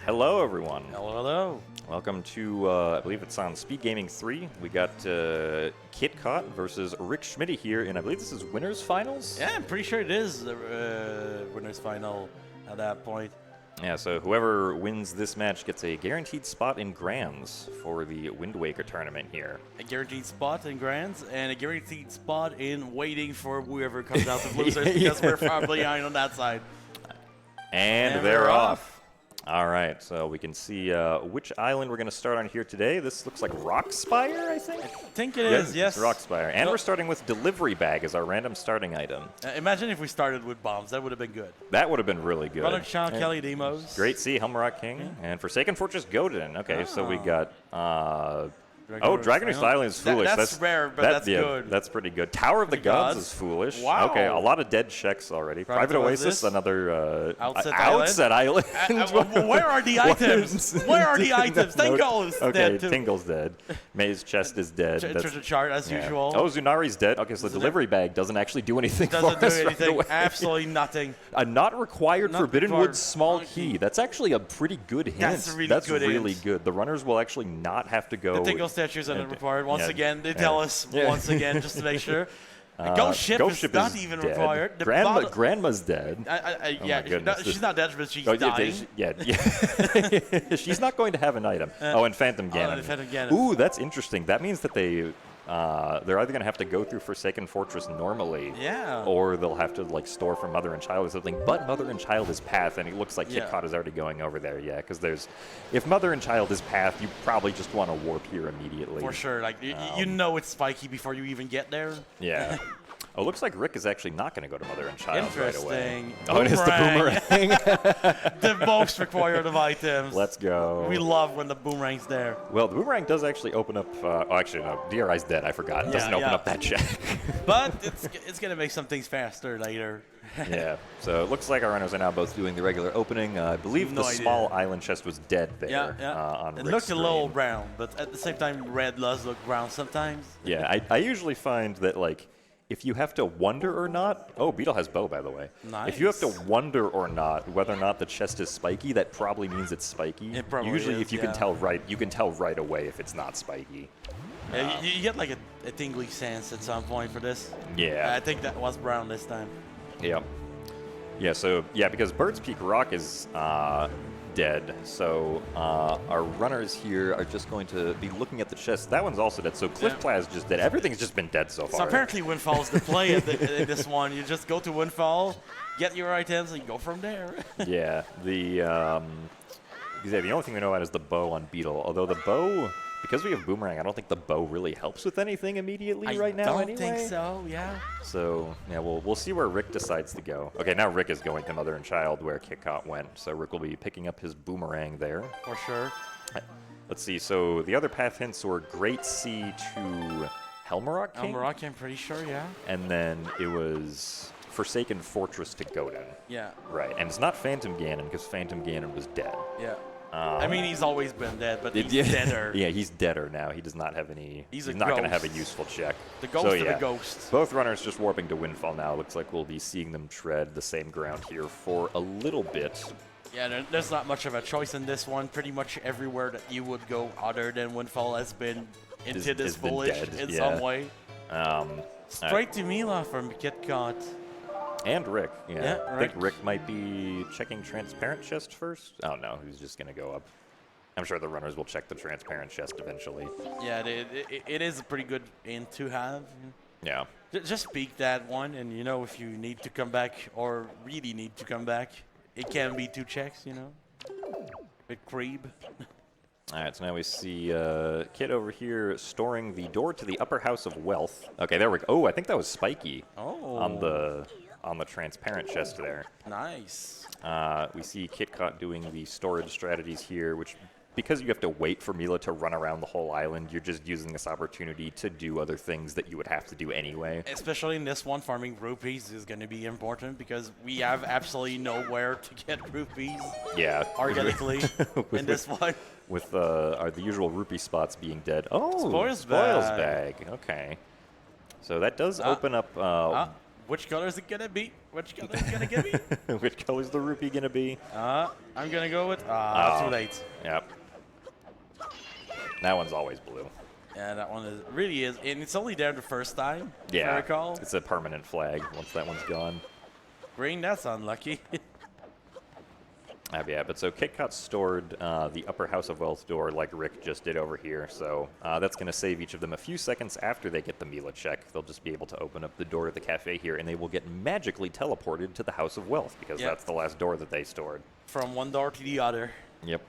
Hello, everyone. Hello, hello. Welcome to, I believe it's on Speedgaming 3. We got Kitcot versus Rick Schmidty here, and I believe this is winners finals? Yeah, I'm pretty sure it is the winners final at that point. Yeah, so whoever wins this match gets a guaranteed spot in Grands for the Wind Waker tournament here. A guaranteed spot in Grands and a guaranteed spot in waiting for whoever comes out of losers because we're probably on that side. And they're off. All right, so we can see which island we're going to start on here today. This looks like Rockspire, I think? I think it is, yes. It's Rockspire. And we're starting with Delivery Bag as our random starting item. Imagine if we started with bombs. That would have been good. That would have been really good. Runner Child, Kelly Demos. Great Sea, Helmrock King, and Forsaken Fortress Godin. Okay, so we got... Dragoner's Island is foolish. That's rare, but that's good. That's pretty good. Tower of the Gods is foolish. Wow. Okay, a lot of dead checks already. Private Oasis, another Outset Island. Where are the items? Where are the items? Tingle's dead too. Tingle's dead. May's chest is dead. Treasure chart as usual. Oh, Zunari's dead. Okay, so the Delivery Bag doesn't actually do anything for us. Doesn't do anything. Right Absolutely nothing. A not required Forbidden Wood small key. That's actually a pretty good hint. That's really good. The runners will actually not have to go. The Tingle statues are required. Once again, they tell us once again just to make sure. Ghost Ship is not even dead. required. Grandma's dead. Yeah, she's not dead, but she's dying. Yeah. She's not going to have an item. And Phantom Ganon. Ooh, that's interesting. That means that they're either going to have to go through Forsaken Fortress normally, or they'll have to like store from Mother and Child or something. But Mother and Child is Path, and it looks like Kitcot is already going over there. Yeah, because if Mother and Child is Path, you probably just want to warp here immediately. For sure, like you know it's spiky before you even get there. Yeah. Oh, looks like Rick is actually not going to go to Mother and Child right away. Oh, it is the boomerang. The most required of items. Let's go. We love when the boomerang's there. Well, the boomerang does actually open up... actually, no. DRI's dead. I forgot. It doesn't open up that check. But it's going to make some things faster later. Yeah. So it looks like our runners are now both doing the regular opening. I believe the small island chest was dead there. On it looked a little brown, but at the same time, red does look brown sometimes. Yeah, I usually find that, like... If you have to wonder or not, Beetle has bow, by the way. Nice. If you have to wonder or not whether or not the chest is spiky, that probably means it's spiky. It probably Usually, is, if you can tell right away if it's not spiky. Yeah, you get like a tingly sense at some point for this. Yeah. I think that was brown this time. Yeah. Yeah. So because Bird's Peak Rock is dead, so our runners here are just going to be looking at the chest. That one's also dead, so Cliff Plaza is just dead. Everything's just been dead so far. So apparently Windfall is the play in this one. You just go to Windfall, get your items, and go from there. Yeah, the only thing we know about is the bow on Beetle, although the bow... Because we have Boomerang, I don't think the bow really helps with anything immediately right now. I don't think so, yeah. So, yeah, we'll see where Rick decides to go. Okay, now Rick is going to Mother and Child where Kitcot went, so Rick will be picking up his Boomerang there. For sure. Let's see, so the other path hints were Great Sea to Helmrock King? Helmrock, I'm pretty sure, yeah. And then it was Forsaken Fortress to Godin. Yeah. Right, and it's not Phantom Ganon, because Phantom Ganon was dead. Yeah. I mean, he's always been dead, but he's deader. Yeah, he's deader now. He does not have any... He's not going to have a useful check. The ghost of the ghost. Both runners just warping to Windfall now. Looks like we'll be seeing them tread the same ground here for a little bit. Yeah, there's not much of a choice in this one. Pretty much everywhere that you would go other than Windfall has been into this village in some way. Straight to Mila from Kitcot. And Rick, yeah. I think Rick might be checking Transparent Chest first. Oh, no, he's just going to go up. I'm sure the runners will check the Transparent Chest eventually. Yeah, it is a pretty good in to have. Yeah. Just peek that one, and, if you need to come back or really need to come back, it can be 2 checks, With Creeb. All right, so now we see Kid over here storing the door to the upper house of wealth. Okay, there we go. Oh, I think that was Spiky on the transparent chest there. Nice. We see Kitcot doing the storage strategies here, which because you have to wait for Mila to run around the whole island, you're just using this opportunity to do other things that you would have to do anyway. Especially in this one, farming rupees is going to be important because we have absolutely nowhere to get rupees. Yeah. Organically in this one. With the usual rupee spots being dead. Oh, Spoils bag. Okay. So that does open up... which color is it going to be? Which color is gonna give me? Which color's the rupee gonna be? I'm gonna go with too late. Yep. That one's always blue. Yeah, that one really is, and it's only there the first time. Yeah, if I recall. It's a permanent flag once that one's gone. Green, that's unlucky. Yeah, but so Kitcot stored the upper House of Wealth door like Rick just did over here, so that's going to save each of them a few seconds after they get the Mila check. They'll just be able to open up the door to the cafe here, and they will get magically teleported to the House of Wealth, because that's the last door that they stored. From one door to the other. Yep.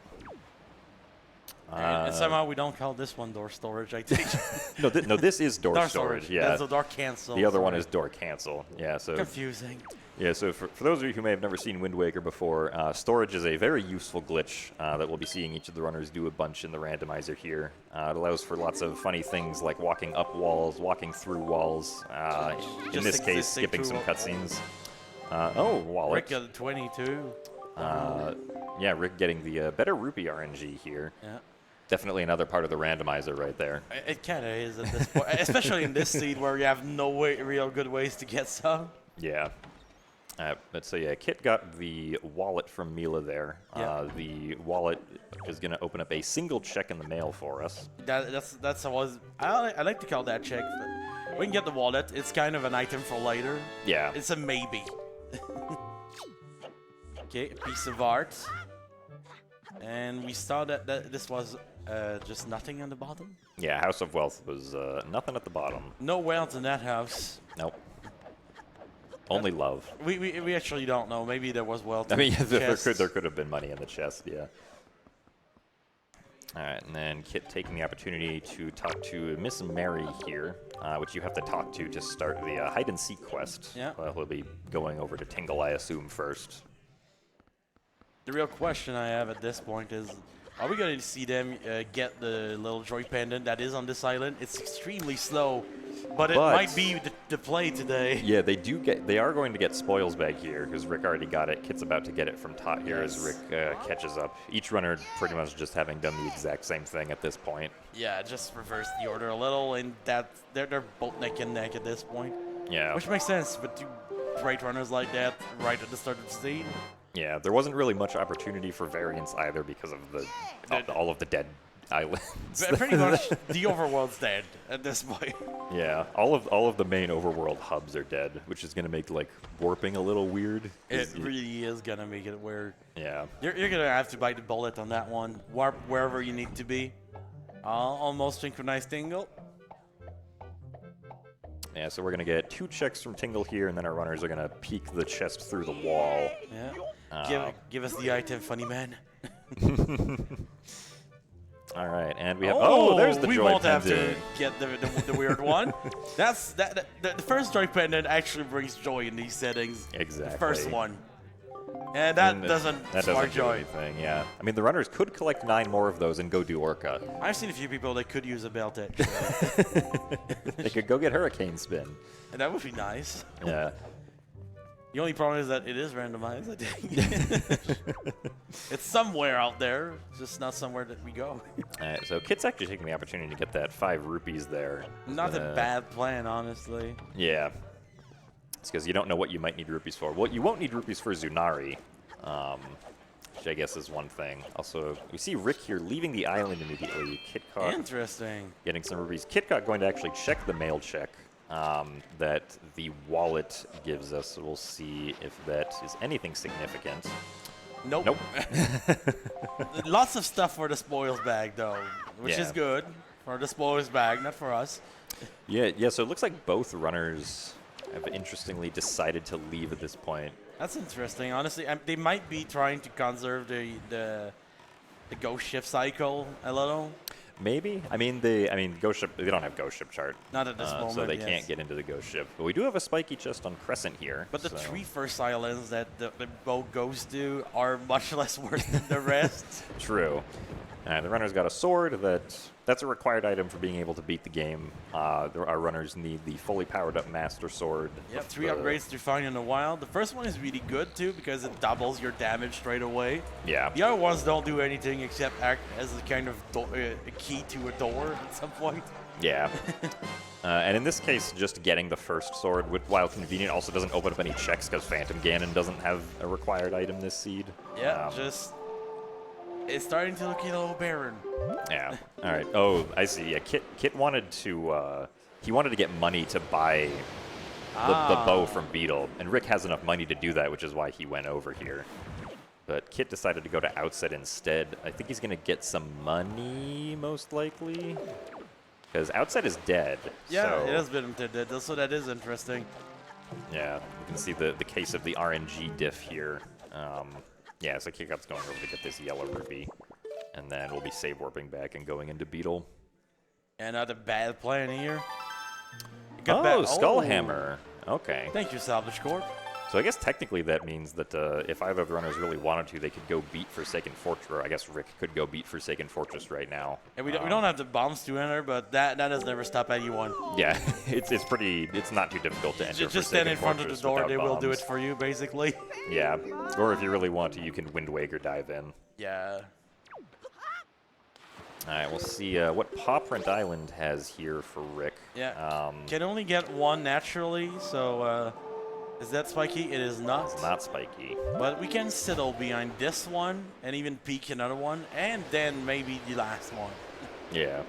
And somehow we don't call this one door storage, I think. no, this is door storage. Yeah, that's a door cancel. The other one is door cancel. Yeah, so confusing. Yeah, so for those of you who may have never seen Wind Waker before, storage is a very useful glitch that we'll be seeing each of the runners do a bunch in the randomizer here. It allows for lots of funny things like walking up walls, walking through walls, in this case, skipping some cutscenes. Wallet. Rick got a 22. Yeah, Rick getting the better rupee RNG here. Yeah. Definitely another part of the randomizer right there. It kind of is at this point, especially in this seed where you have no real good ways to get some. Yeah. But so yeah, Kit got the wallet from Mila there. The wallet is going to open up a single check in the mail for us. That's I like to call that check. We can get the wallet. It's kind of an item for later. Yeah. It's a maybe. Okay, a piece of art. And we saw that this was just nothing on the bottom. Yeah, House of Wealth was nothing at the bottom. No wealth in that house. Nope. Only love. We actually don't know. Maybe there was wealth. I mean, there could have been money in the chest. Yeah. All right, and then Kit taking the opportunity to talk to Miss Mary here, which you have to talk to start the hide and seek quest. Yeah. We'll be going over to Tingle, I assume, first. The real question I have at this point is, are we going to see them get the little joy pendant that is on this island? It's extremely slow, but it might be the play today. Yeah, they are going to get spoils bag here, because Rick already got it. Kit's about to get it from Tot here as Rick catches up. Each runner pretty much just having done the exact same thing at this point. Yeah, just reverse the order a little, and they're both neck and neck at this point. Yeah. Which makes sense, but two great runners like that right at the start of the scene. Yeah, there wasn't really much opportunity for variance either because of all of the dead islands. Pretty much the overworld's dead at this point. Yeah, all of the main overworld hubs are dead, which is going to make like warping a little weird. It really is going to make it weird. Yeah. You're going to have to bite the bullet on that one. Warp wherever you need to be. Almost synchronized Tingle. Yeah, so we're going to get 2 checks from Tingle here, and then our runners are going to peek the chest through the wall. Yeah. Give us the item, funny man. All right, and we have... Oh, there's the joy pendant. We won't have to get the weird one. The first joy pendant actually brings joy in these settings. Exactly. The first one. And that doesn't spark joy. Anything, yeah. I mean, the runners could collect 9 more of those and go do Orca. I've seen a few people that could use a belt edge. They could go get Hurricane Spin. And that would be nice. Yeah. The only problem is that it is randomized, I think. It's somewhere out there, just not somewhere that we go. All right, so Kit's actually taking the opportunity to get that 5 rupees there. Not a bad plan, honestly. Yeah. It's because you don't know what you might need rupees for. Well, you won't need rupees for Zunari, which I guess is one thing. Also, we see Rick here leaving the island immediately. Kitcot Interesting. Getting some rupees. Kitcot going to actually check the mail check that the wallet gives us. So we'll see if that is anything significant. Nope. Lots of stuff for the spoils bag, though, which is good for the spoils bag, not for us. Yeah. So it looks like both runners have interestingly decided to leave at this point. That's interesting. Honestly, they might be trying to conserve the ghost ship cycle a little. Maybe. I mean, ghost ship. They don't have ghost ship chart. Not at this moment. So they can't get into the ghost ship. But we do have a spiky chest on Crescent here. But the 3 first islands that the boat goes to are much less worth than the rest. True. The runner's got a sword that that's a required item for being able to beat the game. Our runners need the fully powered up Master Sword. Yep, 3 upgrades to find in the wild. The first one is really good too because it doubles your damage straight away. Yeah. The other ones don't do anything except act as a kind of a key to a door at some point. Yeah. And in this case, just getting the first sword, while convenient, also doesn't open up any checks because Phantom Ganon doesn't have a required item this seed. Yeah, it's starting to look a little barren. Yeah. All right. Oh, I see. Yeah, Kit wanted to he wanted to get money to buy the bow from Beetle, and Rick has enough money to do that, which is why he went over here. But Kit decided to go to Outset instead. I think he's going to get some money, most likely, because Outset is dead. Yeah, so it has been dead, so that is interesting. Yeah, you can see the case of the RNG diff here. Yeah, so Kitcot's going over to get this yellow ruby, and then we'll be save warping back and going into Beetle. And not a bad plan here. Oh, Skullhammer. Okay. Thank you, Salvage Corp. So I guess technically that means that if either of the runners really wanted to, they could go beat Forsaken Fortress. Or I guess Rick could go beat Forsaken Fortress right now. And we don't have the bombs to enter, but that does never stop anyone. Yeah, it's not too difficult to enter. Just stand in front of the door; they will do it for you, basically. Yeah, or if you really want to, you can Wind Waker dive in. Yeah. All right, we'll see what Paw Print Island has here for Rick. Yeah. Can only get one naturally, so. Is that spiky? It is not. It's not spiky. But we can settle behind this one and even peek another one, and then maybe the last one. Yeah.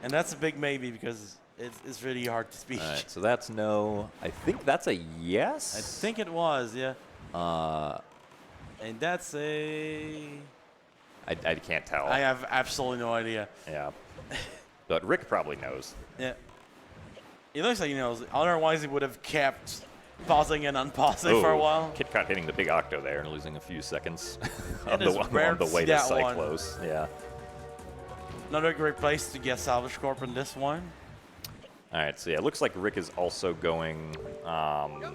And that's a big maybe because it's really hard to speak. All right, so that's no. I think that's a yes. I think it was, yeah. And that's a. I can't tell. I have absolutely no idea. Yeah. But Rick probably knows. Yeah. It looks like he knows. Otherwise, he would have kept pausing and unpausing for a while. Kitcot hitting the big octo there and losing a few seconds on the way to Cyclos. Yeah. Another great place to get Salvage Corp in this one. All right, so yeah, it looks like Rick is also going to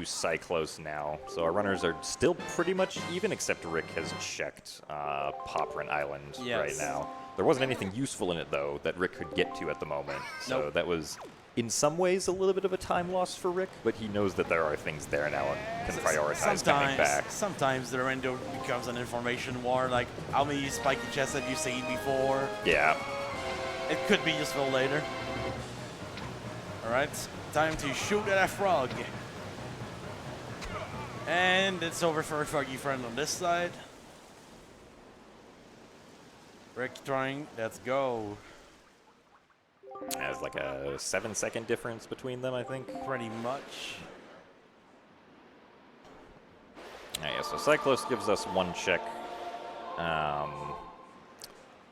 Cyclos now. So our runners are still pretty much even, except Rick has checked Paw Print Island right now. There wasn't anything useful in it, though, that Rick could get to at the moment. So that was, in some ways, a little bit of a time loss for Rick, but he knows that there are things there now and can prioritize coming back. Sometimes the rando becomes an information war, like how many spiky chests have you seen before? Yeah. It could be useful later. All right, time to shoot at a frog. And it's over for a froggy friend on this side. Rick trying, let's go. There's like a 7-second difference between them, I think. Pretty much. Yeah, so Cyclos gives us one check.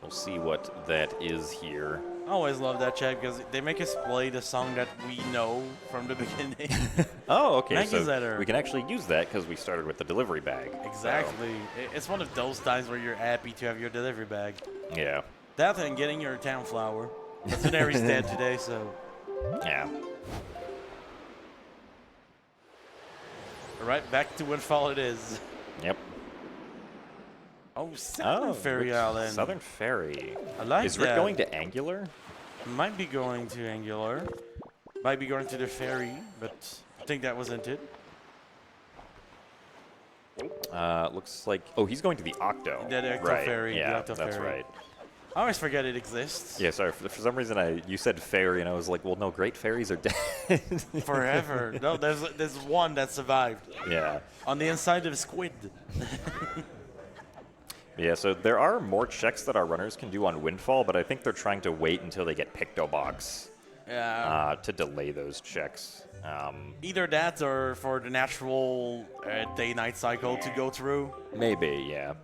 We'll see what that is here. I always love that check because they make us play the song that we know from the beginning. Oh, okay. So we can actually use that because we started with the delivery bag. Exactly. So. It's one of those times where you're happy to have your delivery bag. Yeah. That and getting your town flower. Legendary's dead today, so. Yeah. All right, back to Windfall it is. Yep. Oh, Southern Ferry Island. Southern Ferry. I like that. Is Rick going to Angular? Might be going to Angular. Might be going to the ferry, but I think that wasn't it. Looks like... Oh, he's going to the Octo. The Octo Ferry. Yeah, the Octo that's ferry. right. I always forget it exists. Yeah, sorry. For some reason, you said ferry, and I was like, well, no, great fairies are dead. Forever. No, there's one that survived. Yeah. On the inside of a squid. Yeah, so there are more checks that our runners can do on Windfall, but I think they're trying to wait until they get Pictobox to delay those checks. Either that or for the natural day-night cycle to go through. Maybe, yeah.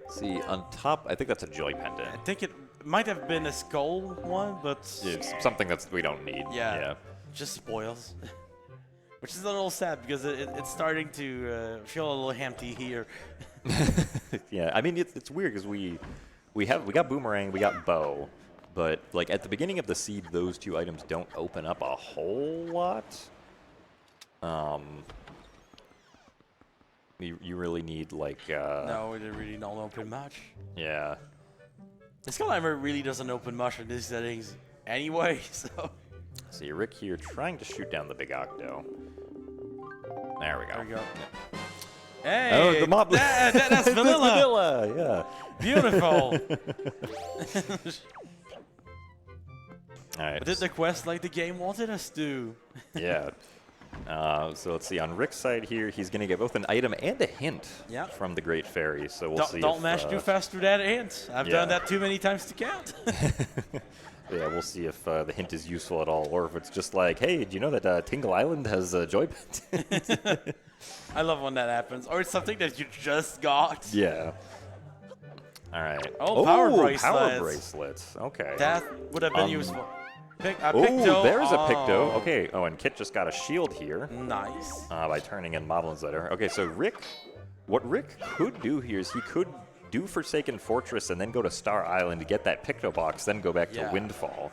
See, on top, I think that's a Joy Pendant. I think it might have been a skull one, but... It's something that we don't need. Yeah, just spoils. Which is a little sad because it's starting to feel a little empty here. Yeah, I mean, it's weird because we got Boomerang, we got Bow, but like at the beginning of the seed, those two items don't open up a whole lot. You really need like... No, we really don't open much. Yeah. This climber really doesn't open much in these settings anyway, so. See Rick here trying to shoot down the big octo. There we go. There we go. Yeah. Hey, oh, the mob. That's vanilla. Yeah. Beautiful. All right. Did the quest like the game wanted us to? Yeah. So let's see. On Rick's side here, he's going to get both an item and a hint from the Great Fairy. So we'll see. Don't mash too fast through that hint. I've done that too many times to count. Yeah, we'll see if the hint is useful at all, or if it's just like, hey, do you know that Tingle Island has a joy pendant? I love when that happens. Or it's something that you just got. Yeah. All right. Oh, power bracelets. Power bracelets. Okay. That would have been useful. Oh, there's a Picto. Okay. Oh, and Kit just got a shield here. Nice. By turning in Moblin's Letter. Okay, so what Rick could do here is he could do Forsaken Fortress and then go to Star Island to get that Picto box, then go back to Windfall.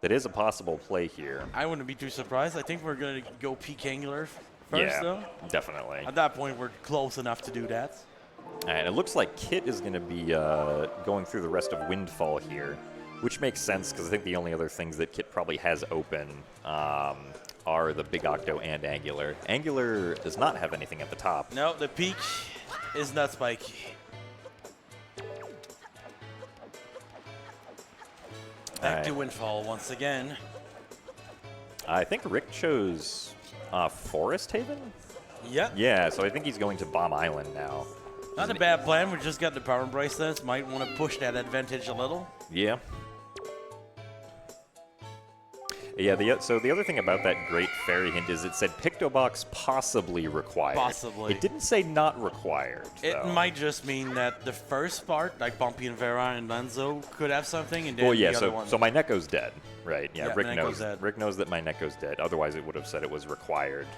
That is a possible play here. I wouldn't be too surprised. I think we're going to go peak Angler first, though. Definitely. At that point, we're close enough to do that. And it looks like Kit is going to be going through the rest of Windfall here, which makes sense because I think the only other things that Kit probably has open are the Big Octo and Angular. Angular does not have anything at the top. No, the peak is not spiky. Back to Windfall once again. I think Rick chose Forest Haven? Yeah. Yeah, so I think he's going to Bomb Island now. Not a bad plan. We just got the power bracelets. Might want to push that advantage a little. Yeah. Yeah, so the other thing about that Great Fairy hint is it said Pictobox possibly required. Possibly. It didn't say not required. It might just mean that the first part, like Bumpy and Vera and Lenzo, could have something, and then the other one. So my Neko's dead, right? Yeah, Rick knows. Dead. Rick knows that my Neko's dead. Otherwise, it would have said it was required.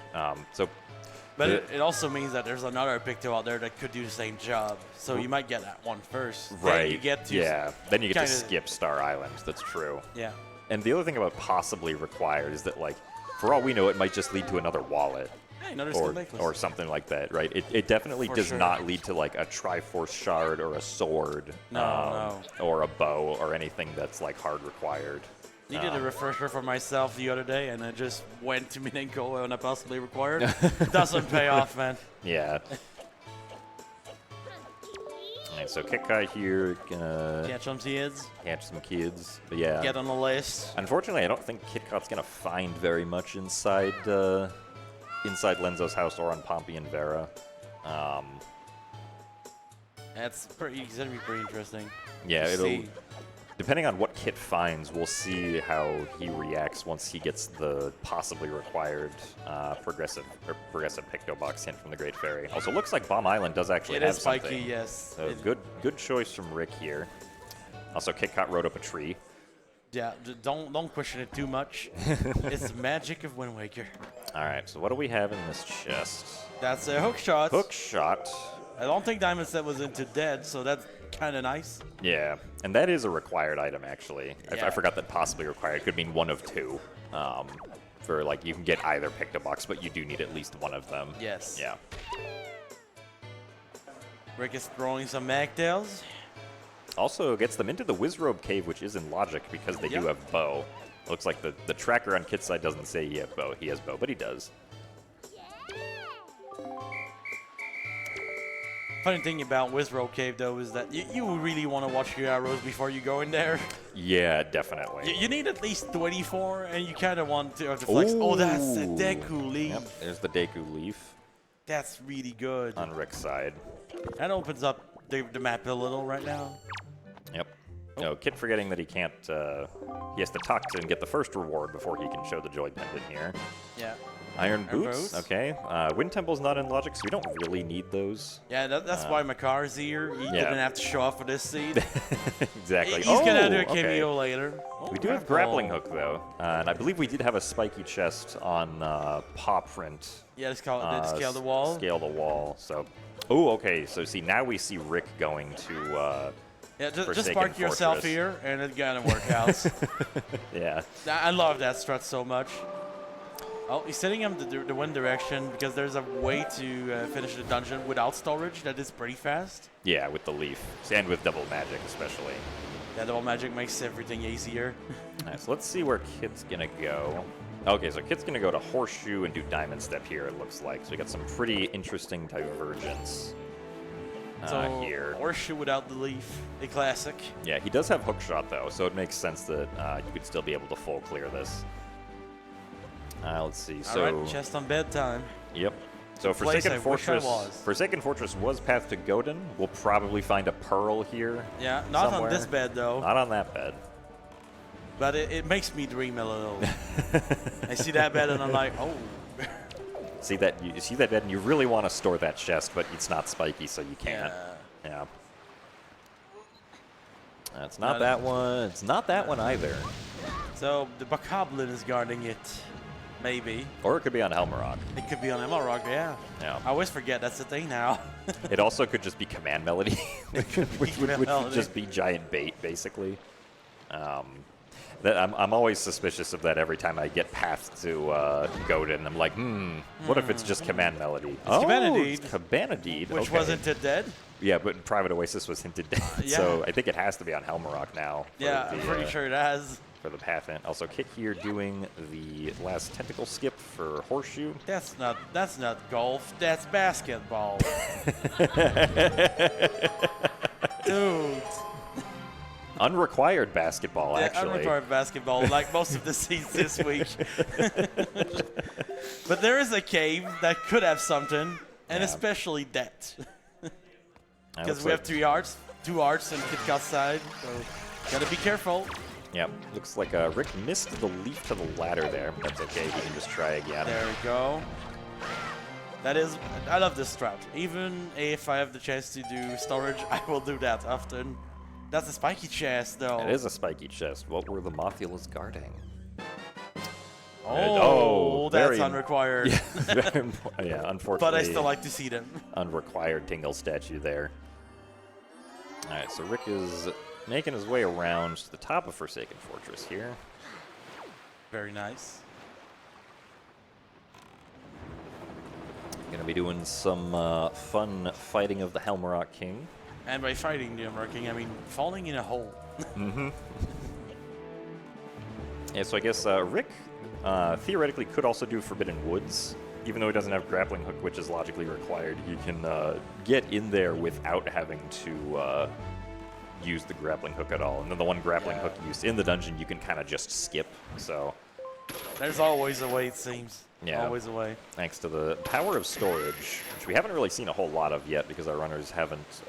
But it also means that there's another Picto out there that could do the same job. So you might get that one first. Right. Then you get to then you get to skip Star Island. That's true. Yeah. And the other thing about possibly required is that, like, for all we know, it might just lead to another wallet. Hey, another or something like that, right? It definitely does not lead to, like, a Triforce Shard or a sword. No. Or a bow or anything that's, like, hard required. You did a refresher for myself the other day, and I just went to Minenko and I possibly required. Doesn't pay off, man. Yeah. Alright, so Kitcot here gonna catch some kids. Catch some kids. But yeah. Get on the list. Unfortunately, I don't think Kitcot's gonna find very much inside inside Lenzo's house or on Pompey and Vera. That's it's gonna be pretty interesting. Yeah, depending on what Kit finds, we'll see how he reacts once he gets the possibly required progressive Picto box hint from the Great Fairy. Also, looks like Bomb Island does actually have something. It is spiky, yes. So good choice from Rick here. Also, Kitcot rode up a tree. Yeah, don't question it too much. It's the magic of Wind Waker. All right, so what do we have in this chest? That's a hook shot. Hook shot. I don't think Diamond Set was into dead, so that's kind of nice. Yeah, and that is a required item, actually. Yeah. I forgot that possibly required could mean one of two. For, like, you can get either Pictobox, but you do need at least one of them. Yes. Yeah. Rick is throwing some Magtails. Also gets them into the Wizrobe Cave, which is in logic because they do have bow. Looks like the tracker on Kit's side doesn't say he has bow, but he does. Funny thing about Wizrobe Cave, though, is that you really want to watch your arrows before you go in there. Yeah, definitely. You need at least 24, and you kind of want to flex. Oh, that's the Deku Leaf. Yep, there's the Deku Leaf. That's really good. On Rick's side. That opens up the map a little right now. Yep. No, Kit forgetting that he can't, he has to talk to and get the first reward before he can show the Joy Pendant here. Yeah. Iron Boots, okay. Wind Temple's not in logic, so we don't really need those. Yeah, that's why Makar's here. He didn't have to show off for this seed. Exactly. He's going to do a cameo later. We do have Grappling Hook, though. And I believe we did have a spiky chest on Paw Print. Yeah, it's called Scale the Wall. Scale the Wall, so... Oh, okay, so see, now we see Rick going to... Yeah, just park yourself here, and it's gonna work out. Yeah. I love that strut so much. Oh, he's setting him the wind direction because there's a way to finish the dungeon without storage that is pretty fast. Yeah, with the leaf. And with double magic, especially. That double magic makes everything easier. Alright, so let's see where Kit's gonna go. Okay, so Kit's gonna go to Horseshoe and do Diamond Step here, it looks like. So we got some pretty interesting divergence here. Horseshoe without the leaf, a classic. Yeah, he does have Hookshot though, so it makes sense that you could still be able to full clear this. Let's see. So alright, chest on bedtime. Yep. So Forsaken Fortress was path to Godin. We'll probably find a pearl here. Yeah, not somewhere. on this bed though. Not on that bed. But it makes me dream a little. I see that bed and I'm like, oh. See that you see that bed and you really want to store that chest, but it's not spiky, so you can't. Yeah. That's not that one. It's not that one either. So the Bokoblin is guarding it. Maybe. Or it could be on Helmarok. It could be on Helmarok, yeah. I always forget that's the thing now. It also could just be Command Melody, which would just be giant bait, basically. I'm always suspicious of that every time I get past to Godin. I'm like, what if it's just Command Melody? It's Cabanadid. It's Cabanadid. Which wasn't it dead? Yeah, but Private Oasis was hinted dead. So I think it has to be on Helmarok now. Yeah, I'm pretty sure it has. For the path in. Also, Kit here doing the last tentacle skip for Horseshoe. That's not golf. That's basketball. Dude. Unrequired basketball, actually. Unrequired basketball, like most of the seeds this week. But there is a cave that could have something, and especially that. Because we have two arts on Kitcot's side, so gotta be careful. Yep, looks like Rick missed the leaf to the ladder there. That's okay, he can just try again. There we go. That is, I love this strat. Even if I have the chance to do storage, I will do that often. That's a spiky chest, though. It is a spiky chest. What were the Mothulas guarding? Oh, that's unrequired. Yeah, unfortunately. But I still like to see them. Unrequired Tingle statue there. All right, so Rick is making his way around to the top of Forsaken Fortress here. Very nice. Gonna be doing some fun fighting of the Helmarok King. And by fighting the Helmarok King, I mean falling in a hole. Yeah, so I guess Rick theoretically could also do Forbidden Woods. Even though he doesn't have Grappling Hook, which is logically required, he can get in there without having to use the Grappling Hook at all. And then the one Grappling Hook used in the dungeon, you can kind of just skip. So there's always a way, it seems. Yeah. Always a way. Thanks to the power of storage, which we haven't really seen a whole lot of yet because our runners haven't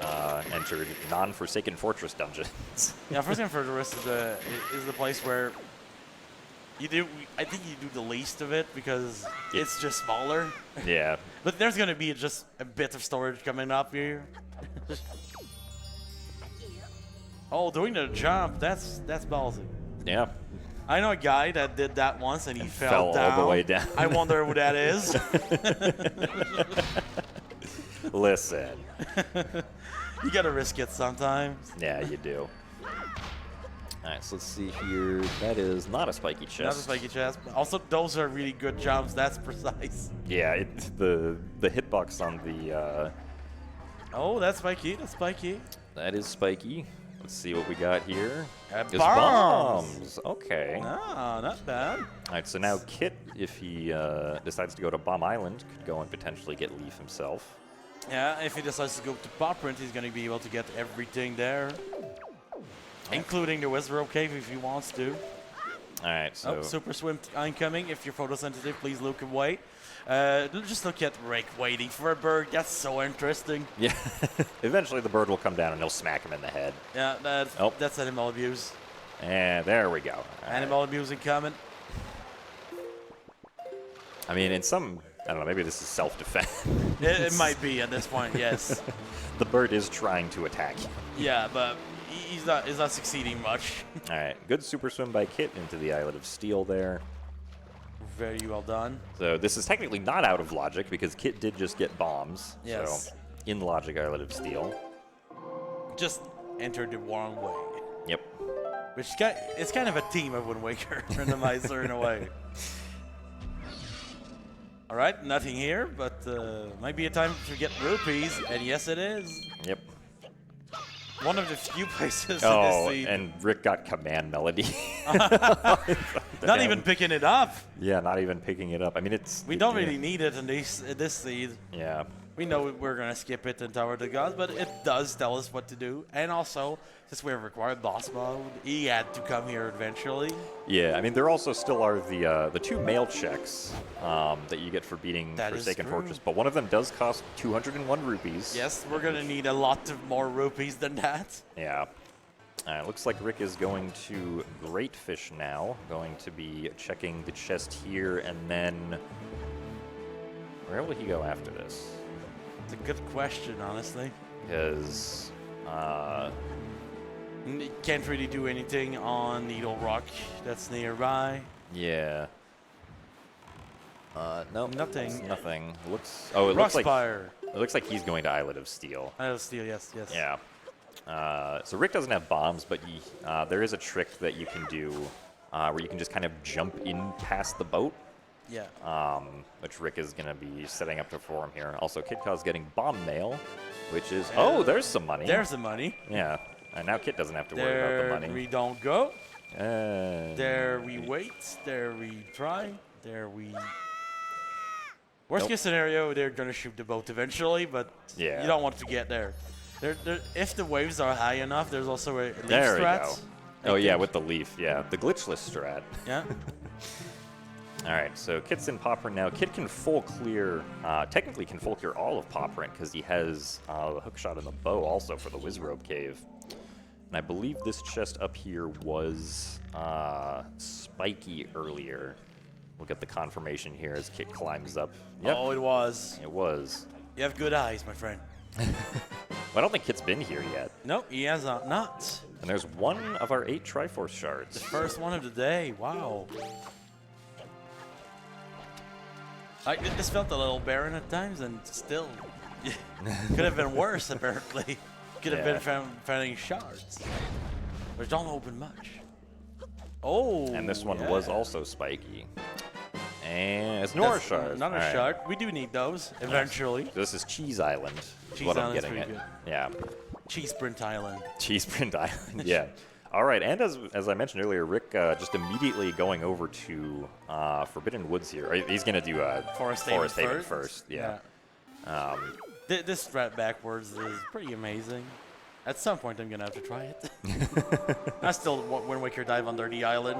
entered non-Forsaken Fortress dungeons. Yeah, Forsaken Fortress is the place where you do. I think you do the least of it because it's just smaller. Yeah. But there's going to be just a bit of storage coming up here. Oh, doing the jump, that's ballsy. Yeah. I know a guy that did that once and he fell down. All the way down. I wonder who that is. Listen. You gotta risk it sometimes. Yeah, you do. Alright, so let's see here. That is not a spiky chest. Not a spiky chest. Also, those are really good jumps. That's precise. Yeah, the hitbox on the... Oh, that's spiky. That's spiky. That is spiky. Let's see what we got here. Bombs. Okay. No, not bad. All right, so now Kit, if he decides to go to Bomb Island, could go and potentially get Leaf himself. Yeah, if he decides to go to Popprint, he's going to be able to get everything there. Including the Wizard Cave if he wants to. All right, so... Super Swim incoming. If you're photosensitive, please look away. Just look at Rick waiting for a bird. That's so interesting. Yeah. Eventually the bird will come down and he'll smack him in the head. Yeah, that's animal abuse. And there we go. Animal abuse incoming. I mean, in some... I don't know, maybe this is self-defense. It might be at this point, yes. The bird is trying to attack you. Yeah, but he's not succeeding much. All right, good super swim by Kit into the Islet of Steel there. Very well done. So this is technically not out of logic because Kit did just get bombs. Yes. So in logic, Islet of Steel. Just entered the wrong way. Yep. Which it's kind of a team of Wind Waker Randomizer in a way. All right, nothing here, but might be a time to get rupees, and yes, it is. Yep. One of the few places oh, in this seed. And Rick got command melody. Not even picking it up. Yeah, not even picking it up. I mean, we don't really need it in this seed. Yeah. We know we're going to skip it in Tower of the Gods, but it does tell us what to do. And also, since we have required boss mode, he had to come here eventually. Yeah, I mean, there also still are the 2 mail checks that you get for beating Forsaken Fortress, but one of them does cost 201 rupees. Yes, we're going to need a lot of more rupees than that. Yeah. Looks like Rick is going to Great Fish now, going to be checking the chest here, and then where will he go after this? It's a good question, honestly. Because can't really do anything on Needle Rock that's nearby. Yeah. No, nothing. Nothing. It looks like he's going to Islet of Steel. Islet of Steel, yes. Yeah. So Rick doesn't have bombs, but there is a trick that you can do where you can just kind of jump in past the boat. Yeah. Which Rick is going to be setting up to perform here. Also, Kitcot's getting bomb mail, which is... there's some money. There's the money. Yeah. And now Kit doesn't have to worry about the money. There we don't go. There we wait. There we try. There we... Worst case scenario, they're going to shoot the boat eventually, but you don't want to get there. If the waves are high enough, there's also a leaf strat. There we go. Oh, yeah, with the leaf, yeah. The glitchless strat. Yeah. All right, so Kit's in Popprint now. Kit can full clear, technically can full clear all of Popprint because he has the hookshot and the bow also for the Wizrobe Cave. And I believe this chest up here was spiky earlier. We'll get the confirmation here as Kit climbs up. Yep. Oh, it was. It was. You have good eyes, my friend. Well, I don't think Kit's been here yet. Nope, he has not. And there's one of our 8 Triforce shards. The first one of the day. Wow. This felt a little barren at times, and still could have been worse, apparently. Could have been finding shards, which don't open much. Oh, and this one was also spiky. And it's Nora shard. Not a shard. We do need those eventually. So this is Cheese Island. Cheese what Island's I'm getting at. good. Yeah. Cheese Sprint Island. Cheese Sprint Island. Yeah. All right, and as I mentioned earlier, Rick just immediately going over to Forbidden Woods here. He's going to do Forest Haven first. Yeah. This strat backwards is pretty amazing. At some point, I'm going to have to try it. I still Wind Waker dive under the island,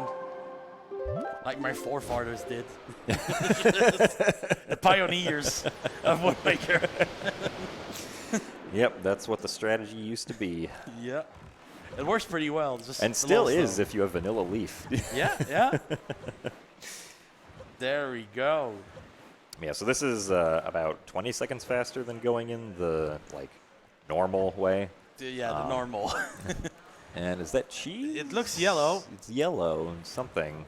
like my forefathers did. The pioneers of Wind Waker. Yep, that's what the strategy used to be. Yeah. It works pretty well. And still is if you have Vanilla Leaf. Yeah. There we go. Yeah, so this is about 20 seconds faster than going in the normal way. Yeah, the normal. And is that cheese? It looks yellow. It's yellow, something.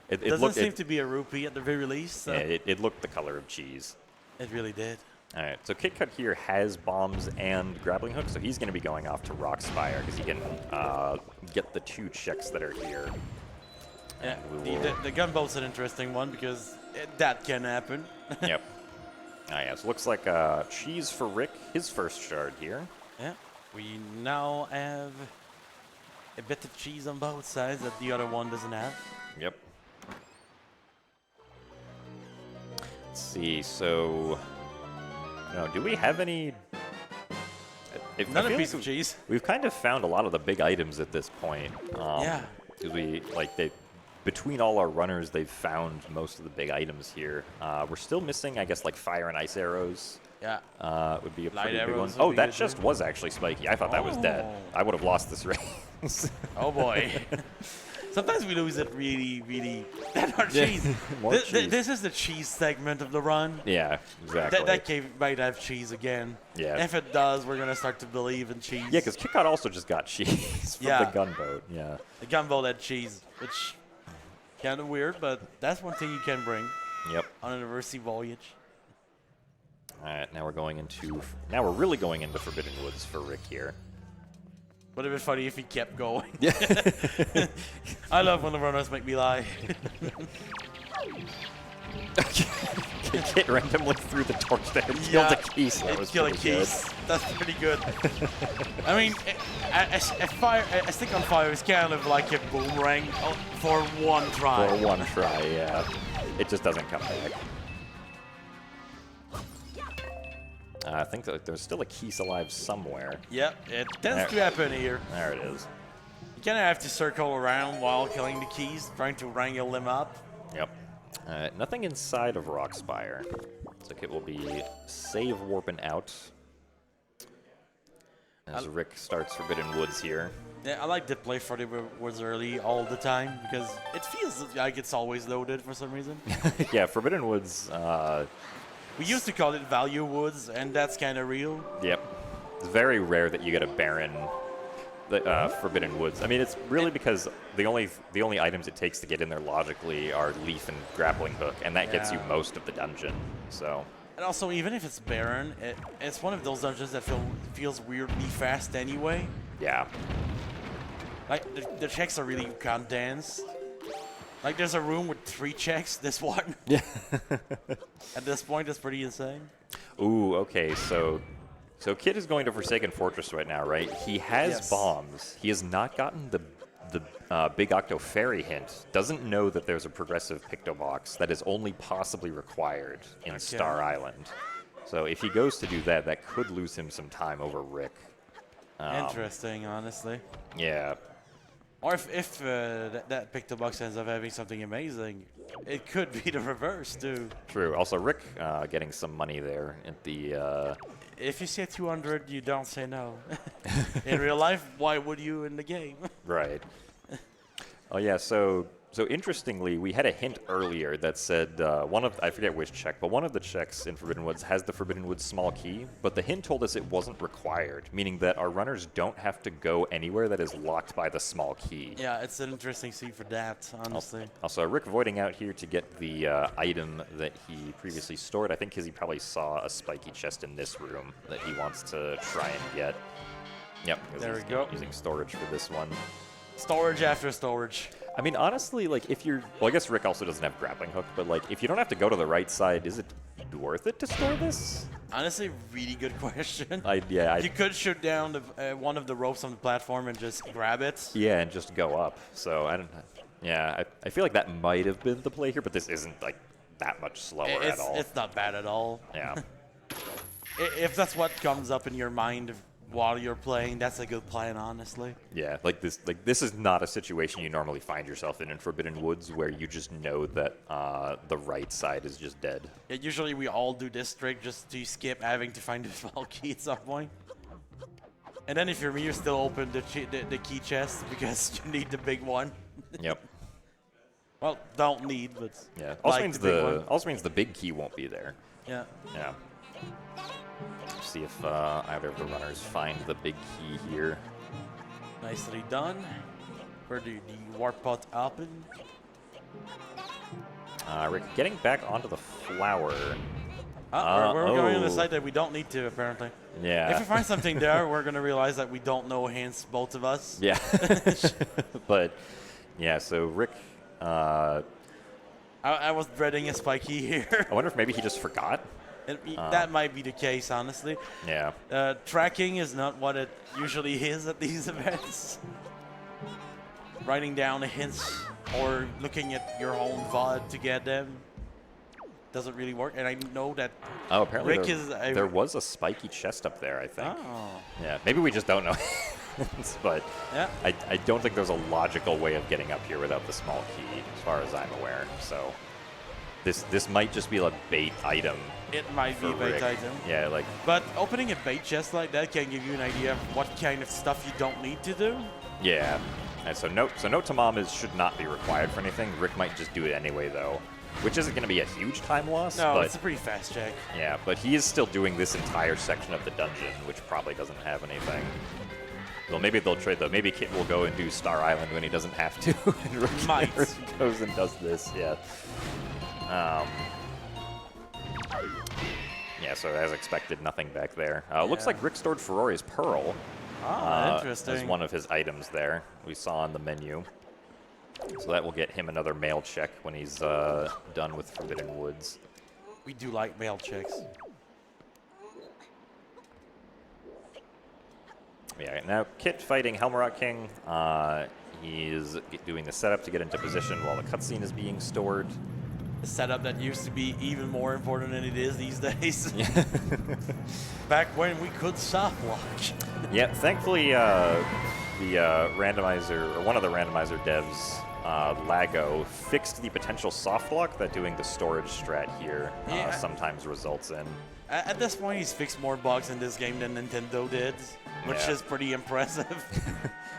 It doesn't seem to be a rupee at the very least. So. Yeah, it looked the color of cheese. It really did. All right, so Kitcot here has bombs and grappling hooks, so he's going to be going off to Rock Spire because he can get the 2 checks that are here. Yeah, the gunboat's an interesting one because that can happen. Yep. Yeah, so looks like cheese for Rick, his first shard here. Yeah, we now have a bit of cheese on both sides that the other one doesn't have. Yep. Let's see, so... No, do we have any... Another piece of cheese. We've kind of found a lot of the big items at this point. Yeah. Because between all our runners, they've found most of the big items here. We're still missing, I guess, fire and ice arrows. Yeah. Would be a pretty big one. Oh, that just was actually spiky. I thought that was dead. I would have lost this race. Oh, boy. Sometimes we lose it really, really. That our cheese. Cheese. This is the cheese segment of the run. Yeah, exactly. That cave might have cheese again. Yeah. If it does, we're going to start to believe in cheese. Yeah, because Kitcot also just got cheese from the gunboat. Yeah. The gunboat had cheese, which kind of weird, but that's one thing you can bring. Yep. On a university voyage. All right, now we're really going into Forbidden Woods for Rick here. Would have been funny if he kept going. Yeah. I love when the runners make me lie. Kit randomly threw the torch there and killed a Keese. That was pretty good. That's pretty good. I mean, a stick on fire is kind of like a boomerang for one try. For one try, yeah. It just doesn't come back. I think that there's still a Keese alive somewhere. Yep, it tends to happen here. There it is. You kind of have to circle around while killing the Keese, trying to wrangle them up. Yep. Nothing inside of Rockspire. So Kit will be save warping out as Rick starts Forbidden Woods here. Yeah, I like to play Forbidden Woods early all the time because it feels like it's always loaded for some reason. Yeah, Forbidden Woods. We used to call it Value Woods, and that's kind of real. Yep. It's very rare that you get a Baron Forbidden Woods. I mean, it's really because the only items it takes to get in there logically are Leaf and Grappling Hook, and that gets you most of the dungeon. So. And also, even if it's Baron, it's one of those dungeons that feels weirdly fast anyway. Yeah. Like the checks are really condensed. Like there's a room with 3 checks. This one. Yeah. At this point, it's pretty insane. Ooh. Okay. So Kit is going to Forsaken Fortress right now, right? He has bombs. He has not gotten the Big Octo Fairy hint. Doesn't know that there's a progressive Picto Box that is only possibly required in Star Island. So if he goes to do that, that could lose him some time over Rick. Interesting, honestly. Yeah. Or if that Picto Box ends up having something amazing, it could be the reverse too. True. Also, Rick getting some money there at the. If you say 200, you don't say no. In real life, why would you in the game? Right. Oh yeah. So interestingly, we had a hint earlier that said I forget which check, but one of the checks in Forbidden Woods has the Forbidden Woods small key, but the hint told us it wasn't required, meaning that our runners don't have to go anywhere that is locked by the small key. Yeah, it's an interesting scene for that, honestly. Also, Rick voiding out here to get the item that he previously stored, I think because he probably saw a spiky chest in this room that he wants to try and get. Yep, there we go. Using storage for this one. Storage after storage. I mean, honestly, like, if you're... Well, I guess Rick also doesn't have Grappling Hook, but, like, if you don't have to go to the right side, is it worth it to store this? Honestly, really good question. You could shoot down one of the ropes on the platform and just grab it. Yeah, and just go up. So, I don't... Yeah, I feel like that might have been the play here, but this isn't, like, that much slower at all. It's not bad at all. Yeah. If that's what comes up in your mind while you're playing, that's a good plan, honestly. Yeah, this is not a situation you normally find yourself in Forbidden Woods where you just know that the right side is just dead. Yeah, usually we all do this trick just to skip having to find the small key at some point. And then if you're me, you still open the key chest because you need the big one. Yep. Well, don't need, but yeah. Also means the big key won't be there. Yeah. Yeah. See if either of the runners find the big key here. Nicely done. Where do the warp pod open? Rick getting back onto the flower. We're going on the side that we don't need to, apparently. Yeah. If we find something there, we're going to realize that we don't know hints, both of us. Yeah. But, yeah, so Rick... I was dreading a spiky here. I wonder if maybe he just forgot. That might be the case, honestly. Yeah. Tracking is not what it usually is at these events. Writing down the hints or looking at your own VOD to get them doesn't really work. And I know that apparently Rick there was a spiky chest up there, I think. Oh. Yeah, maybe we just don't know. But yeah. I don't think there's a logical way of getting up here without the small key, as far as I'm aware. So this might just be a bait item. It might be a bait item. Yeah, like. But opening a bait chest like that can give you an idea of what kind of stuff you don't need to do. Yeah. And so note to mom should not be required for anything. Rick might just do it anyway, though, which isn't going to be a huge time loss. No, but, it's a pretty fast check. Yeah, but he is still doing this entire section of the dungeon, which probably doesn't have anything. Well, maybe they'll trade, though. Maybe Kit will go and do Star Island when he doesn't have to. And Rick goes and does this, yeah. Yeah, so as expected, nothing back there. Looks like Rick stored Ferrori's Pearl. Interesting. As one of his items there we saw on the menu. So that will get him another mail check when he's done with Forbidden Woods. We do like male chicks. Yeah, now Kit fighting Helmrock King. He's doing the setup to get into position while the cutscene is being stored. A setup that used to be even more important than it is these days. Yeah. Back when we could soft lock. Yeah, thankfully the randomizer, or one of the randomizer devs, Lago, fixed the potential soft lock that doing the storage strat here sometimes results in. At this point, he's fixed more bugs in this game than Nintendo did, which is pretty impressive.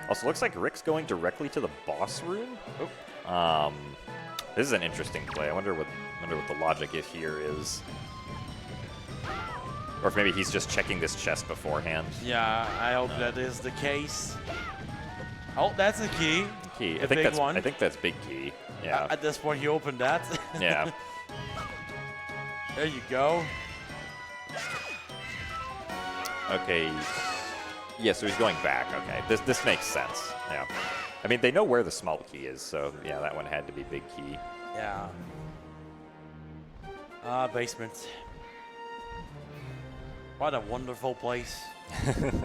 Also, looks like Rick's going directly to the boss room. Oh. This is an interesting play. I wonder what the logic here is. Or if maybe he's just checking this chest beforehand. Yeah, I hope that is the case. Oh, that's a key. Key. I think that's big key. Yeah. At this point, he opened that. Yeah. There you go. Okay. Yeah, so he's going back. Okay. This makes sense. Yeah. I mean, they know where the small key is, so yeah, that one had to be big key. Yeah. Basement. What a wonderful place.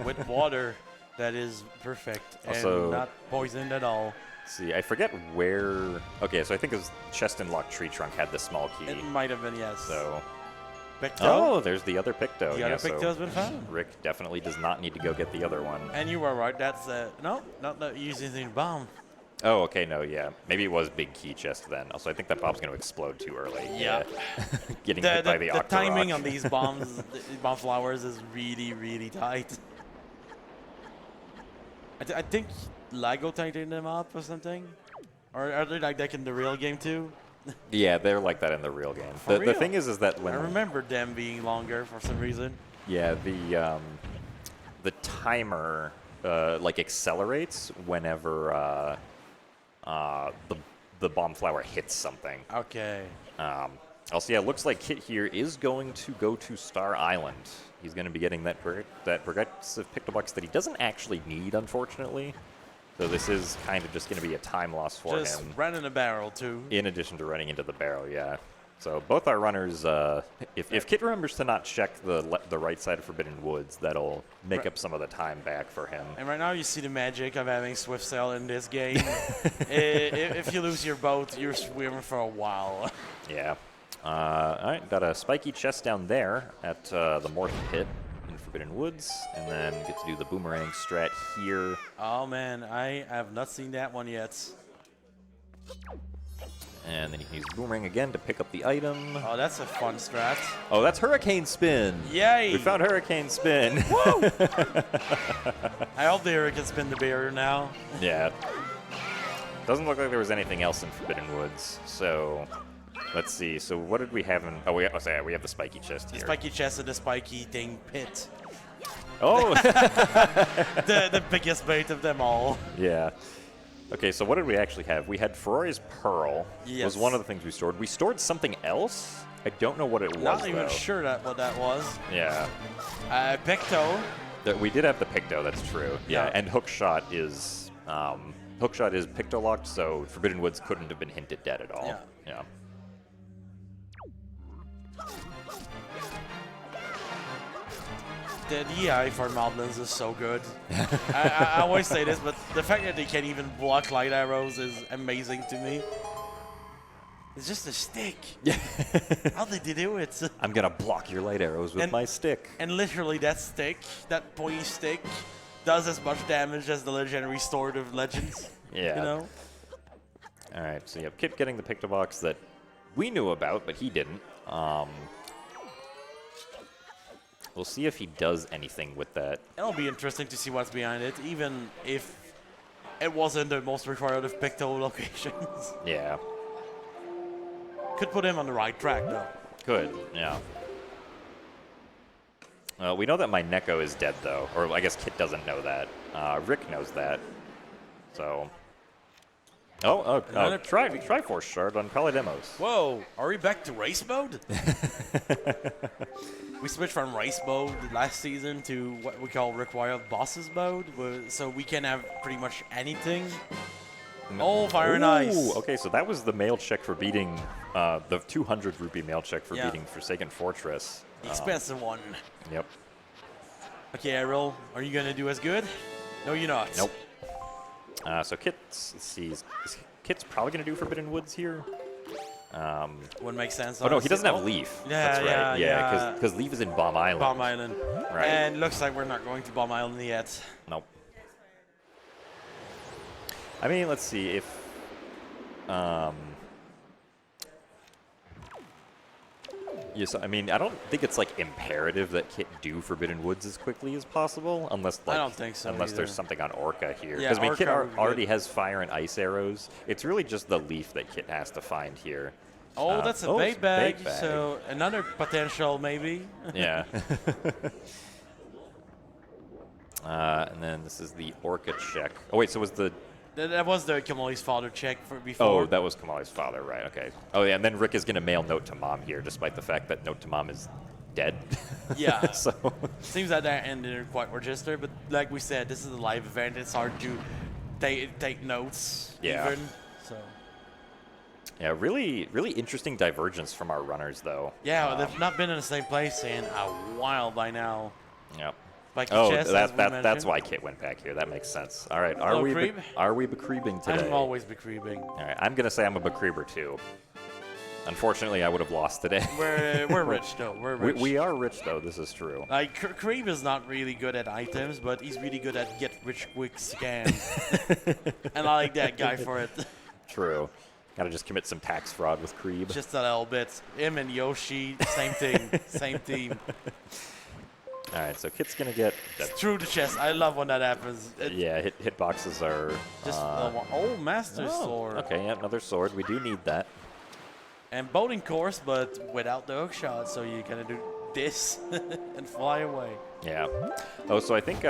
With water that is perfect also, and not poisoned at all. See, I forget where... Okay, so I think it was chest and locked tree trunk had the small key. It might have been, yes. So... Picto? Oh, there's the other Picto. The other Picto's been found. Rick definitely does not need to go get the other one. And you were right. That's no, not using the bomb. Oh, okay, no, yeah. Maybe it was big key chest then. Also, I think that bomb's going to explode too early. Yeah. Getting hit by the Octorok. The timing on these bombs, the bomb flowers, is really, really tight. I think Lago tightened them up or something. Or are they like that in the real game too? Yeah, they're like that in the real game. The thing is that when... I remember them being longer for some reason. Yeah, the timer like accelerates whenever the bomb flower hits something. Okay. Also, yeah, it looks like Kit here is going to go to Star Island. He's going to be getting that progressive Pictobox that he doesn't actually need, unfortunately. So this is kind of just going to be a time loss for him. Just running a barrel, too. In addition to running into the barrel, yeah. So both our runners, if Kit remembers to not check the right side of Forbidden Woods, that'll make up some of the time back for him. And right now you see the magic of having Swift Sail in this game. If you lose your boat, you're swimming for a while. Yeah. All right, got a spiky chest down there at the Morph Pit in Forbidden Woods, and then get to do the boomerang strat here. Oh man, I have not seen that one yet. And then you can use boomerang again to pick up the item. Oh, that's a fun strat. Oh, that's Hurricane Spin. Yay! We found Hurricane Spin. Woo! I hope the Hurricane Spin the barrier now. Yeah. Doesn't look like there was anything else in Forbidden Woods, so let's see. So what did we have in... Oh, we have the spiky chest here. The spiky chest and the spiky thing pit. Oh! the biggest bait of them all. Yeah. Okay, so what did we actually have? We had Ferrari's Pearl. Yes. Was one of the things we stored. We stored something else. I don't know what it was, Not even sure what that was. Yeah. Picto. We did have the Picto, that's true. Yeah, and Hookshot is Picto locked, so Forbidden Woods couldn't have been hinted dead at all. Yeah. The DI for Moblins is so good. I always say this, but the fact that they can even block light arrows is amazing to me. It's just a stick. How did they do it? I'm going to block your light arrows with my stick. And literally that stick, that pointy stick, does as much damage as the legendary Sword of Legends. Yeah. You know? All right, so you have Kip getting the Pictobox that we knew about, but he didn't. We'll see if he does anything with that. It'll be interesting to see what's behind it, even if it wasn't the most required of Picto locations. Yeah. Could put him on the right track, though. Could, yeah. We know that my Neko is dead, though. Or I guess Kit doesn't know that. Rick knows that. So... Triforce Shard on Palidemos. Whoa, are we back to race mode? We switched from race mode last season to what we call required bosses mode, so we can have pretty much anything. Oh, fire and ice. Okay, so that was the mail check for beating the 200 rupee mail check for beating Forsaken Fortress. The expensive one. Yep. Okay, Errol, are you gonna do as good? No, you're not. Nope. So Kit's, let's see, Kit's probably gonna do Forbidden Woods here. Wouldn't make sense. Oh no, he doesn't have Leaf. Yeah, that's right. Yeah, because Leaf is in Bomb Island. Bomb Island. Right. And looks like we're not going to Bomb Island yet. Nope. I mean, let's see if. Yes, I mean, I don't think it's like imperative that Kit do Forbidden Woods as quickly as possible, unless like, I don't think so. Unless either. there's something on Orca here, Yeah, because I mean, Kit already good. has fire and ice arrows. It's really just the Leaf that Kit has to find here. Oh, that's a bait bag, so another potential maybe. Yeah. And then this is the Orca check. Oh wait, so was the that was the Kamali's father check for before. Oh, that was Kamali's father, right? Okay. Oh yeah, and then Rick is gonna mail Note to Mom here, despite the fact that Note to Mom is dead. Yeah. So seems like that ended quite registered, but like we said, this is a live event. It's hard to take notes. Yeah. Even, so. Yeah, really interesting divergence from our runners, though. Yeah, they've not been in the same place in a while by now. Yep. Like that's why Kit went back here. That makes sense. All right, are we Bekreebing today? I'm always Bekreebing. All right, I'm gonna say I'm a Bekreeber too. Unfortunately, I would have lost today. We're rich though. We're rich. We are rich though. This is true. Like Creeb is not really good at items, but he's really good at get rich quick scam, and I like that guy for it. True. Gotta just commit some tax fraud with Creeb. Just a little bit. Him and Yoshi, same thing, same team. All right, so Kit's gonna get through the chest. I love when that happens. Yeah, hitboxes are just Master Sword. Okay, yeah, another sword. We do need that. And boating course, but without the hook shot, so you kind of do this and fly away. Yeah. Oh, so I think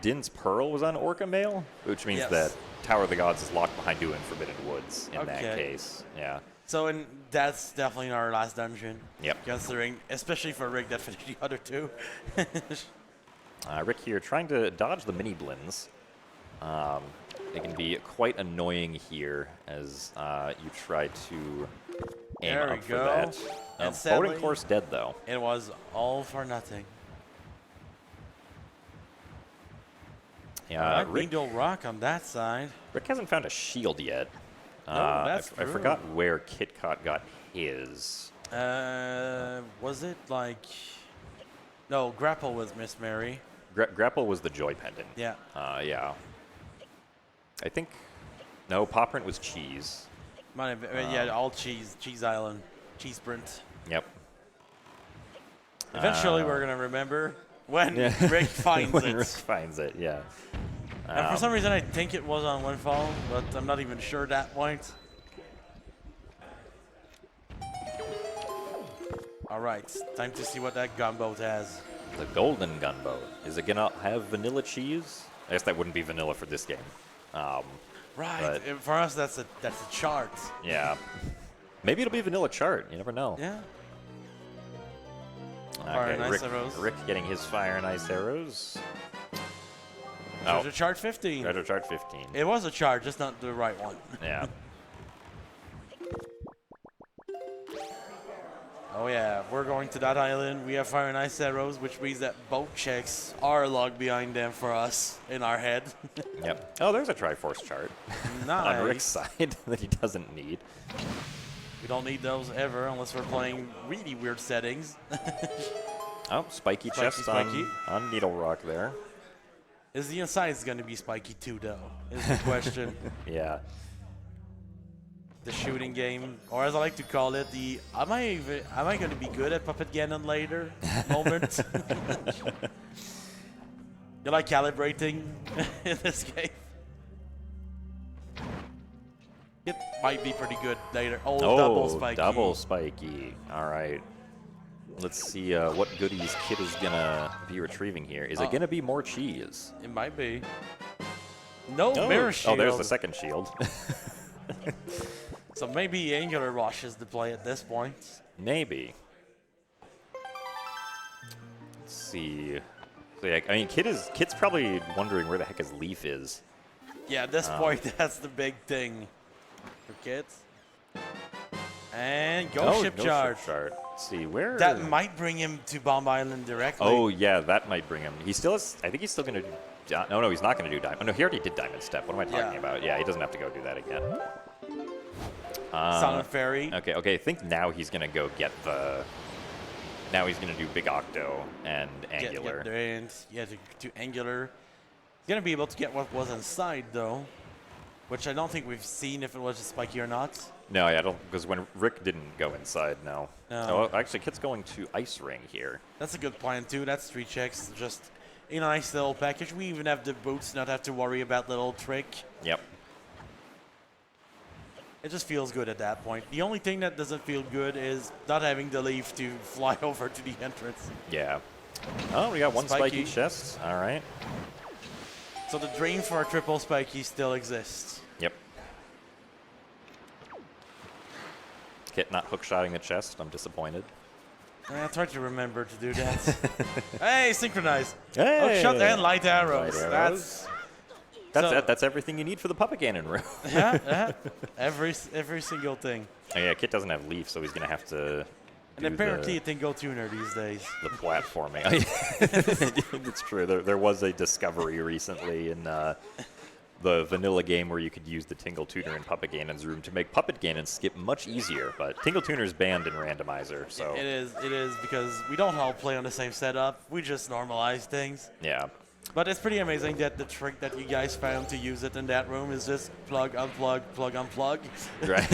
Din's Pearl was on Orca Mail, which means that Tower of the Gods is locked behind doing Forbidden Woods in that case. Yeah. So that's definitely our last dungeon. Yep. Considering, especially for Rick that finished the other two. Rick here trying to dodge the mini blins. It can be quite annoying here as you try to aim up for that. Boating course dead though. It was all for nothing. Yeah, Rick rock on that side. Rick hasn't found a shield yet. No, that's I forgot where Kitcot got his. Was it like? No, Grapple was Miss Mary. Grapple was the Joy Pendant. Yeah. Yeah. I think. No, Popprint was Cheese. Might have been, yeah, all cheese. Cheese Island. Cheese Sprint. Yep. Eventually, we're gonna remember when Rick finds it. Rick finds it, yeah. And for some reason, I think it was on Windfall, but I'm not even sure at that point. All right, time to see what that gunboat has. The golden gunboat. Is it gonna have vanilla cheese? I guess that wouldn't be vanilla for this game. Right. For us, that's a chart. Yeah. Maybe it'll be vanilla chart. You never know. Yeah. Fire and ice arrows. Rick getting his fire and ice arrows. Treasure chart 15. Treasure chart 15. It was a chart, just not the right one. Yeah. Oh yeah, we're going to that island. We have fire and ice arrows, which means that boat checks are logged behind them for us in our head. Yep. Oh, there's a Triforce chart on Rick's side that he doesn't need. We don't need those ever unless we're playing really weird settings. Oh, spiky chest on Needle Rock there. Is the inside going to be spiky too, though? Is the question. Yeah. The shooting game, or as I like to call it, the am I going to be good at Puppet Ganon later moment? You like calibrating in this game? It might be pretty good later. Oh, double spiky. Double spiky. All right. Let's see what goodies Kit is going to be retrieving here. Is it going to be more cheese? It might be. No mirror shield. Oh, there's the second shield. So maybe Angular Rush is the play at this point. Maybe. Let's see. So yeah, I mean, Kit's probably wondering where the heck his Leaf is. Yeah, at this point, that's the big thing for kids. And ship charge. Let's see, where... That might bring him to Bomb Island directly. Oh, yeah, that might bring him. He still has... I think he's still going to do... No, he's not going to do Diamond. Oh, no, he already did Diamond Step. What am I talking about? Yeah, he doesn't have to go do that again. Silent Fairy. Okay, I think now he's going to go get the... Now he's going to do Big Octo and Angular. To Angular. He's going to be able to get what was inside, though. Which I don't think we've seen if it was just spiky or not. No, I don't, because when Rick didn't go inside, no. Oh, actually, Kit's going to Ice Ring here. That's a good plan, too. That's 3 checks. Just a nice little package. We even have the boots, not have to worry about the little trick. Yep. It just feels good at that point. The only thing that doesn't feel good is not having the leaf to fly over to the entrance. Yeah. Oh, we got one spiky chest. All right. So the dream for a triple spiky still exists. Yep. Kit not hookshotting the chest. I'm disappointed. I tried to remember to do that. Hey, synchronize. Hey. Hookshot and light arrows. That's everything you need for the puppet cannon room. Yeah. Every single thing. Oh, yeah, Kit doesn't have leaf, so he's gonna have to. And apparently, it didn't go tuner these days. The platforming. It's true. There was a discovery recently in the vanilla game where you could use the Tingle Tuner in Puppet Ganon's room to make Puppet Ganon skip much easier. But Tingle Tuner's banned in Randomizer, so it is because we don't all play on the same setup. We just normalize things. Yeah. But it's pretty amazing that the trick that you guys found to use it in that room is just plug, unplug, plug, unplug. Right.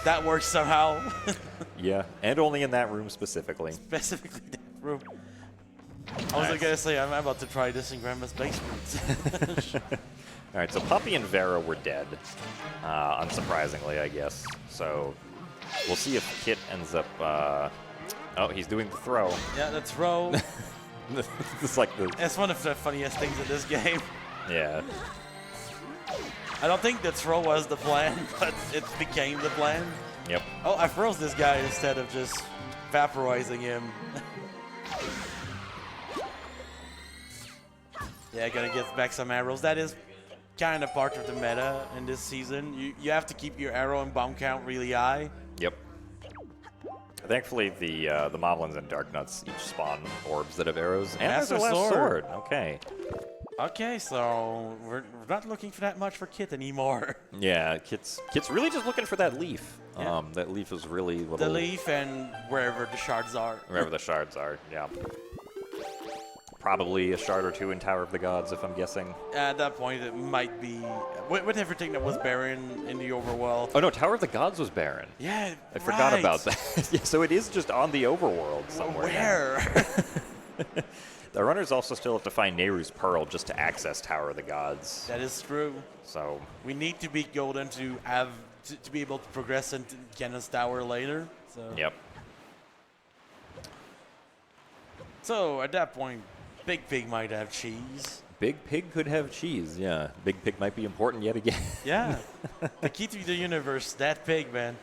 That works somehow. Yeah, and only in that room specifically. Specifically that room. I was going to say, I'm about to try this in Grandma's basement. All right, so Puppy and Vera were dead, unsurprisingly, I guess. So we'll see if Kit ends up... oh, he's doing the throw. Yeah, the throw. It's like It's one of the funniest things in this game. Yeah. I don't think the throw was the plan, but it became the plan. Yep. Oh, I froze this guy instead of just vaporizing him. Yeah, gotta get back some arrows. That is kind of part of the meta in this season. You have to keep your arrow and bomb count really high. Yep. Thankfully, the Moblins and Darknuts each spawn orbs that have arrows. And there's a last sword. Okay. Okay, so we're not looking for that much for Kit anymore. Yeah, Kit's really just looking for that leaf. Yeah. That leaf is really little. The leaf and wherever the shards are. Wherever the shards are, yeah. Probably a shard or two in Tower of the Gods, if I'm guessing. At that point, it might be with everything that was barren in the overworld. Oh no, Tower of the Gods was barren. Yeah, I forgot about that. Yeah, so it is just on the overworld somewhere. Where? The runners also still have to find Nehru's Pearl just to access Tower of the Gods. That is true. So we need to beat Golden to have to be able to progress into Ganon's Tower later. So. Yep. So at that point, Big Pig might have cheese. Big Pig could have cheese, yeah. Big Pig might be important yet again. Yeah. The key to the universe, that pig, man.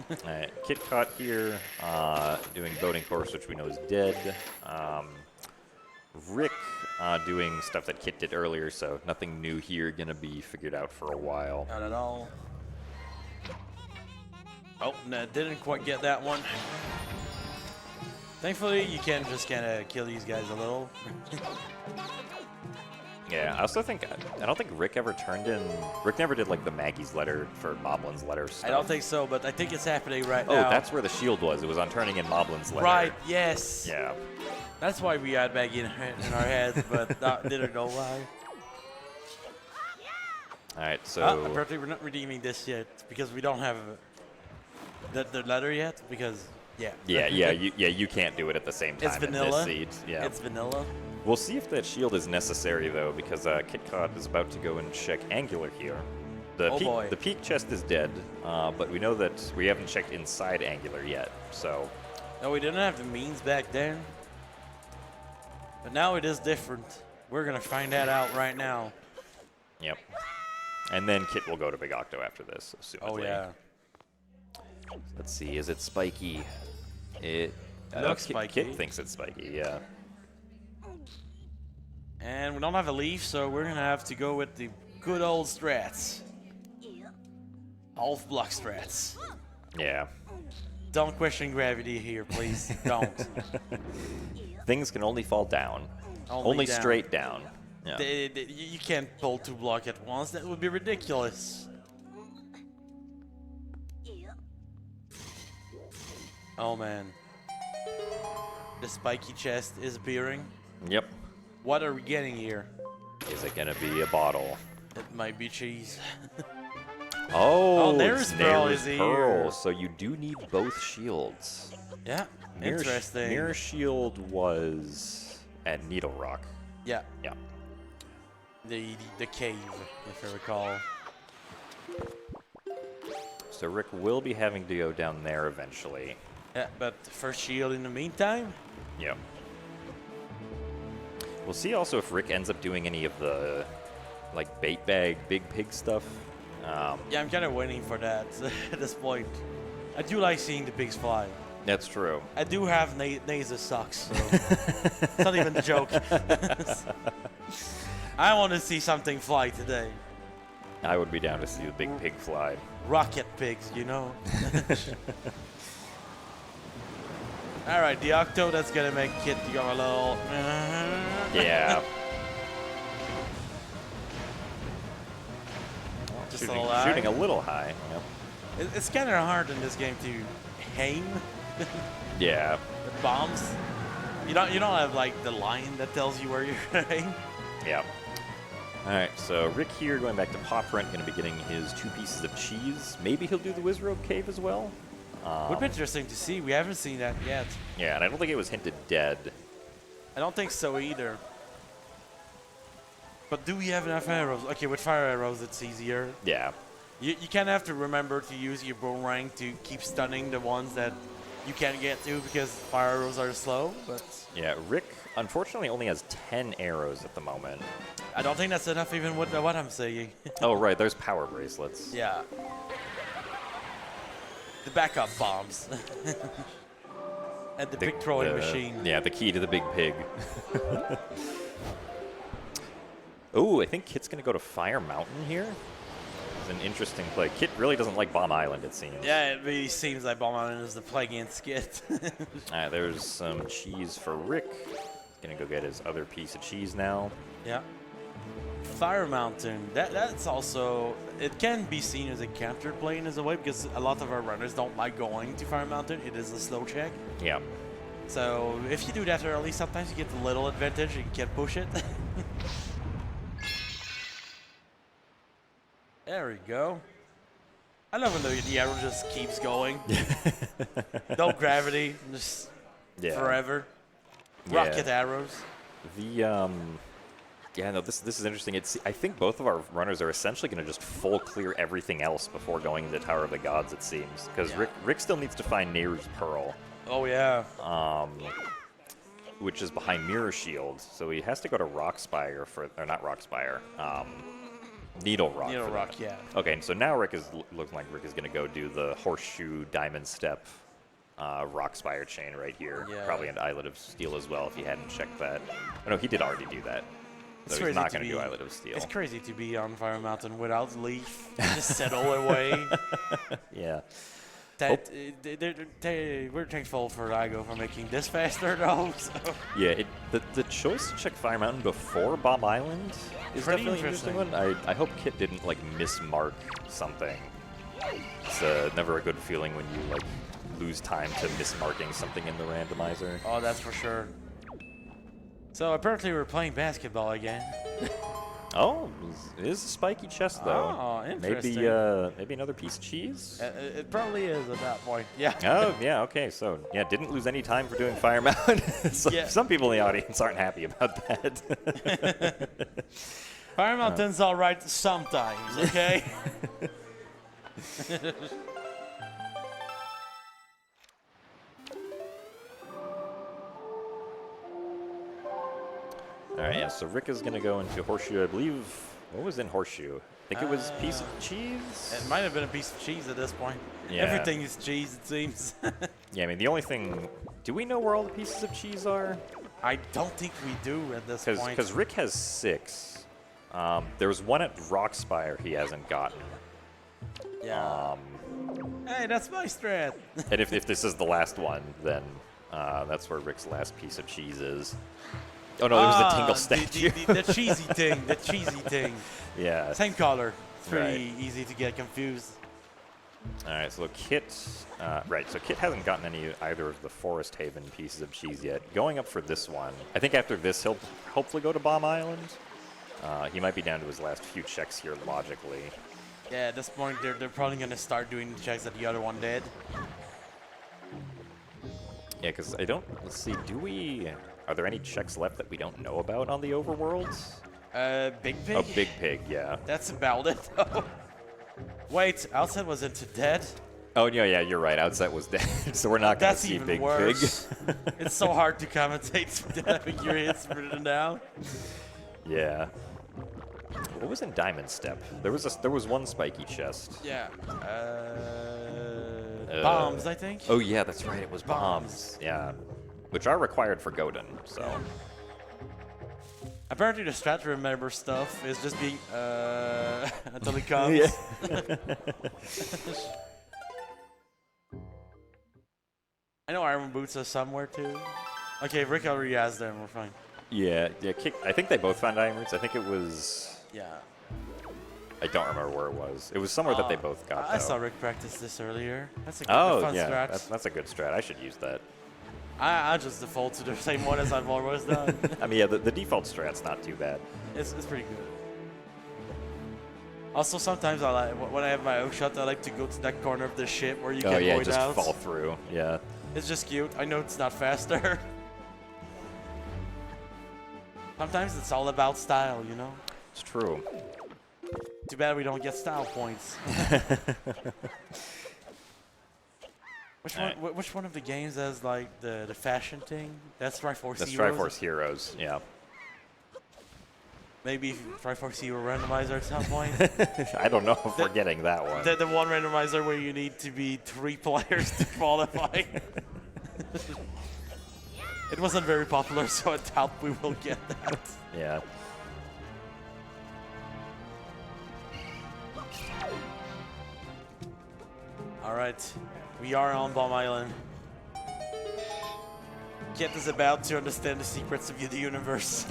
All right, Kitcot here, doing Boating Course, which we know is dead. Rick doing stuff that Kit did earlier, so nothing new here, gonna be figured out for a while. Not at all. Oh, no, didn't quite get that one. Thankfully, you can just kind of kill these guys a little. Yeah, I also think, I don't think Rick ever turned in, Rick never did like the Maggie's letter for Moblin's letter stuff. I don't think so, but I think it's happening right now. Oh, that's where the shield was. It was on turning in Moblin's letter. Right, yes. Yeah. That's why we had Maggie in our heads, but didn't know why. All right, so... apparently we're not redeeming this yet because we don't have the letter yet because... Yeah. You can't do it at the same time. It's vanilla. In this seed. Yeah. It's vanilla. We'll see if that shield is necessary, though, because Kitcot is about to go and check Angular here. The peak chest is dead, but we know that we haven't checked inside Angular yet, so... No, we didn't have the means back then. But now it is different. We're going to find that out right now. Yep. And then Kit will go to Big Octo after this, assumedly. Oh, yeah. Let's see, is it spiky? It looks spiky. Kit thinks it's spiky, yeah. And we don't have a leaf, so we're going to have to go with the good old strats. Half block strats. Yeah. Don't question gravity here, please. Don't. Things can only fall down. Only down. Straight down. Yeah. You can't pull 2 blocks at once. That would be ridiculous. Oh, man. The spiky chest is appearing. Yep. What are we getting here? Is it going to be a bottle? It might be cheese. Oh, there's Pearl is here. So you do need both shields. Yeah, interesting. Mirror shield was at Needle Rock. Yeah. Yeah. The cave, if I recall. So Rick will be having to go down there eventually. Yeah, but first shield in the meantime? Yeah. We'll see also if Rick ends up doing any of the like bait bag, big pig stuff. Yeah, I'm kind of waiting for that at this point. I do like seeing the pigs fly. That's true. I do have Naza socks, so it's not even a joke. I want to see something fly today. I would be down to see the big pig fly. Rocket pigs, you know. All right, the Octo, that's going to make Kit go a little... Yeah. Shooting a little high. Yep. It's kind of hard in this game to aim. Yeah. The bombs. You don't have like the line that tells you where you're aiming. Yeah. All right. So Rick here going back to Pop Rent, going to be getting his 2 pieces of cheese. Maybe he'll do the Wizrobe Cave as well. Would be interesting to see. We haven't seen that yet. Yeah, and I don't think it was hinted dead. I don't think so either. But do we have enough arrows? Okay, with fire arrows, it's easier. Yeah. You kind of have to remember to use your boomerang to keep stunning the ones that you can't get to because fire arrows are slow. But yeah, Rick unfortunately only has 10 arrows at the moment. I don't think that's enough even with what I'm saying. Oh, right. There's power bracelets. Yeah. The backup bombs. And the big throwing machine. Yeah, the key to the big pig. Oh, I think Kit's going to go to Fire Mountain here. It's an interesting play. Kit really doesn't like Bomb Island, it seems. Yeah, it really seems like Bomb Island is the play against Kit. All right, there's some cheese for Rick. He's going to go get his other piece of cheese now. Yeah. Fire Mountain, that's also, it can be seen as a counter play in a way because a lot of our runners don't like going to Fire Mountain. It is a slow check. Yeah. So if you do that early, sometimes you get a little advantage and you can push it. There we go. I love when the arrow just keeps going. No gravity, just forever. Rocket arrows. Yeah, no, this is interesting. I think both of our runners are essentially going to just full clear everything else before going into Tower of the Gods, it seems. Because Rick still needs to find Neru's Pearl. Oh, yeah. Which is behind Mirror Shield. So he has to go to Rockspire or not Rockspire. Needle Rock. Needle Rock, yeah. Okay, and so now looks like Rick is going to go do the Horseshoe Diamond Step Rockspire chain right here. Yeah. Probably an Islet of Steel as well if he hadn't checked that. Oh, no, he did already do that. So he's not going to do Islet of Steel. It's crazy to be on Fire Mountain without Leaf. Just settle away. Yeah. We're thankful for Igo for making this faster, though. So. Yeah, the choice to check Fire Mountain before Bomb Island is definitely an interesting one. I hope Kit didn't like mismark something. It's never a good feeling when you like lose time to mismarking something in the randomizer. Oh, that's for sure. So apparently we're playing basketball again. Oh, it is a spiky chest though. Oh, interesting. Maybe another piece of cheese? It probably is at that point. Yeah. Oh, yeah, okay. So, yeah, didn't lose any time for doing Fire Mountain. Some people in the audience aren't happy about that. Fire Mountain's all right sometimes, okay? All right, yeah, so Rick is going to go into Horseshoe, I believe. What was in Horseshoe? I think it was a piece of cheese? It might have been a piece of cheese at this point. Yeah. Everything is cheese, it seems. Yeah, I mean, the only thing... Do we know where all the pieces of cheese are? I don't think we do at this point. Because Rick has 6. There's one at Rockspire he hasn't gotten. Yeah. Hey, that's my strat. And if this is the last one, then that's where Rick's last piece of cheese is. Oh no, it was the Tingle statue. The cheesy thing, the cheesy thing. Yeah. Same color. It's pretty easy to get confused. All right, so Kit, so Kit hasn't gotten either of the Forest Haven pieces of cheese yet. Going up for this one, I think after this he'll hopefully go to Bomb Island. He might be down to his last few checks here logically. Yeah, at this point they're probably going to start doing the checks that the other one did. Yeah, because let's see, are there any checks left that we don't know about on the overworlds? Big Pig? Oh, Big Pig, yeah. That's about it, though. Wait, Outset was into dead? Oh, yeah, you're right. Outset was dead, so we're not going to see Big worse. Pig. It's so hard to commentate having your hits written down. Yeah. What was in Diamond Step? There was one spiky chest. Yeah. Bombs, I think. Oh, yeah, that's right. It was bombs. Yeah. Which are required for Godin, so. Apparently the strat to remember stuff is just being, until it comes. Yeah. I know Iron Boots are somewhere too. Okay, Rick already has them, we're fine. Yeah, I think they both found Iron Roots. I think it was... Yeah. I don't remember where it was. It was somewhere that they both got, I saw Rick practice this earlier. That's a good fun strat. That's a good strat. I should use that. I just default to the same one as I've always done. I mean, yeah, the default strat's not too bad. It's pretty good. Also, sometimes when I have my own shot, I like to go to that corner of the ship where you can void just out. fall through. Yeah. It's just cute. I know it's not faster. Sometimes it's all about style, you know? It's true. Too bad we don't get style points. Which one of the games has like the fashion thing? That's Triforce Heroes. That's Triforce Heroes, yeah. Maybe Triforce Hero Randomizer at some point. I don't know if we're getting that one. The one randomizer where you need to be 3 players to qualify. It wasn't very popular, so I doubt we will get that. Yeah. Alright, we are on Bomb Island. Kit is about to understand the secrets of the universe.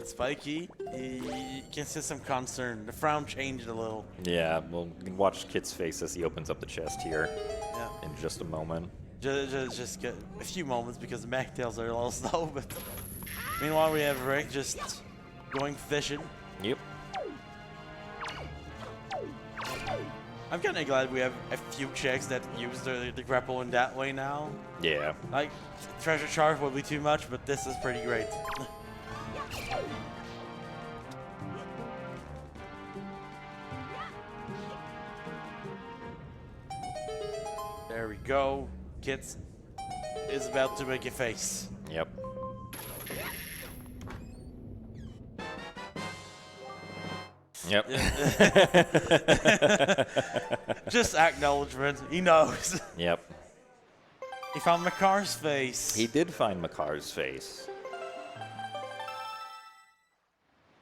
Spiky, you can see some concern. The frown changed a little. Yeah, we'll watch Kit's face as he opens up the chest here in just a moment. Just get a few moments because the MacTails are a little slow, but meanwhile we have Rick just going fishing. Yep. I'm kind of glad we have a few checks that use the grapple in that way now. Yeah. Like, Treasure Chart will be too much, but this is pretty great. There we go. Kit is about to make a face. Yep. Yep. Just acknowledgement. He knows. Yep. He found Makar's face. He did find Makar's face.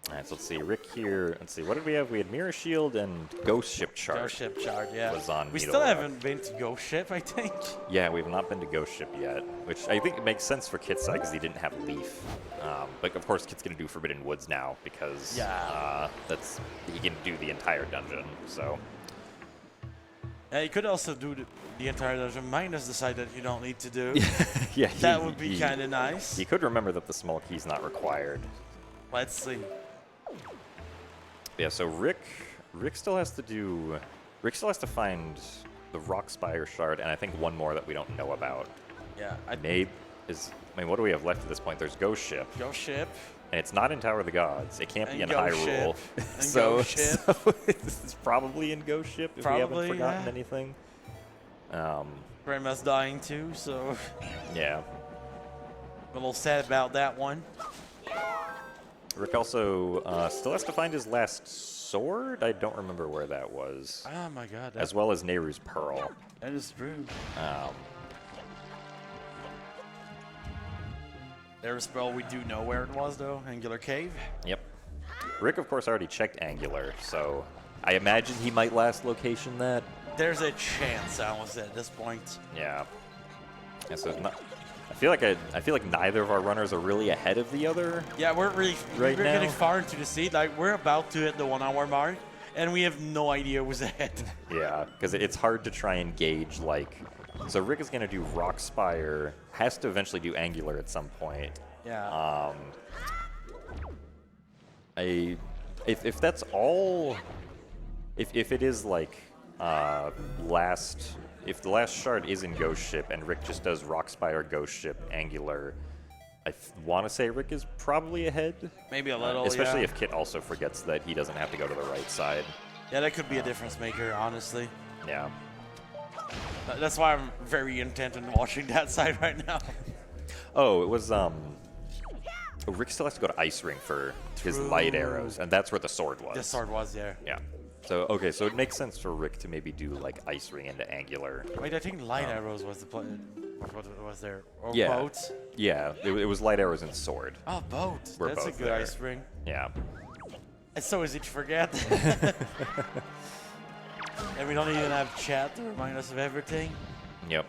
Alright, so let's see. Rick here. Let's see. What did we have? We had Mirror Shield and Ghost Ship Chart. Ghost Ship Chart, yeah. Was on we still haven't been to Ghost Ship, I think. Yeah, we've not been to Ghost Ship yet, which I think it makes sense for Kit's side because he didn't have Leaf. But of course, Kit's going to do Forbidden Woods now because he can do the entire dungeon. So. You could also do the entire dungeon minus the side that you don't need to do. Yeah, that would be kind of nice. You could remember that the small key's not required. Let's see. Yeah, so Rick still has to find the Rockspire shard, and I think one more that we don't know about. Yeah, what do we have left at this point? There's Ghost Ship. Ghost Ship. And it's not in Tower of the Gods. It can't be in Hyrule. So this is probably in Ghost Ship if we haven't forgotten anything. Grandma's dying too, so yeah. I'm a little sad about that one. Rick also still has to find his last sword. I don't remember where that was. Oh my god. As well as Nehru's Pearl. That is true. There's spell we do know where it was, though. Angular Cave. Yep. Rick, of course, already checked Angular, so I imagine he might last location that. There's a chance, I almost at this point. Yeah. And so I feel like neither of our runners are really ahead of the other. Yeah, we're getting far into the seed. Like we're about to hit the 1 hour mark, and we have no idea who's ahead. Yeah, because it's hard to try and gauge like. So Rick is going to do Rock Spire, has to eventually do Angular at some point. Yeah. If that's all, if it is like if the last shard is in Ghost Ship and Rick just does Rock Spire, Ghost Ship, Angular, I want to say Rick is probably ahead. Maybe a little, especially yeah. if Kit also forgets that he doesn't have to go to the right side. Yeah, that could be a difference maker, honestly. Yeah. That's why I'm very intent on watching that side right now. Oh, it was Rick still has to go to Ice Ring for his light arrows, and that's where the sword was. The sword was there. Yeah. So okay, so it makes sense for Rick to maybe do like Ice Ring into Angular. Wait, I think light arrows was the what was there? Or yeah. boats? Yeah, it was light arrows and sword. Oh, boat. That's a good there. Ice Ring. Yeah. It's so easy to forget. And we don't even have chat to remind us of everything. Yep.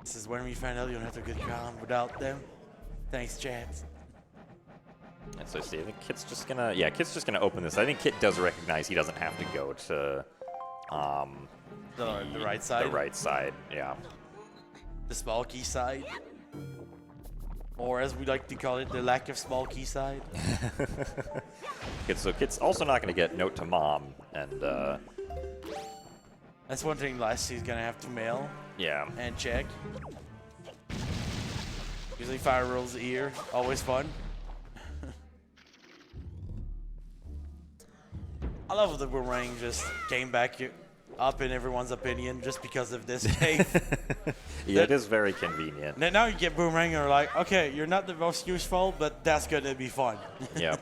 This is when we find out you don't have to get ground without them. Thanks, chat. And so see, I think Kit's just gonna open this. I think Kit does recognize he doesn't have to go to the right side. The right side, yeah. The small key side. Or as we like to call it, the lack of small key side. So Kit's also not going to get Note to Mom, and that's one thing Leslie's going to have to mail. Yeah. And check. Usually fire rolls ear, always fun. I love the boomerang just came back up in everyone's opinion just because of this cave. Yeah, it is very convenient. Now you get boomerang and are like, okay, you're not the most useful, but that's gonna be fun. Yeah.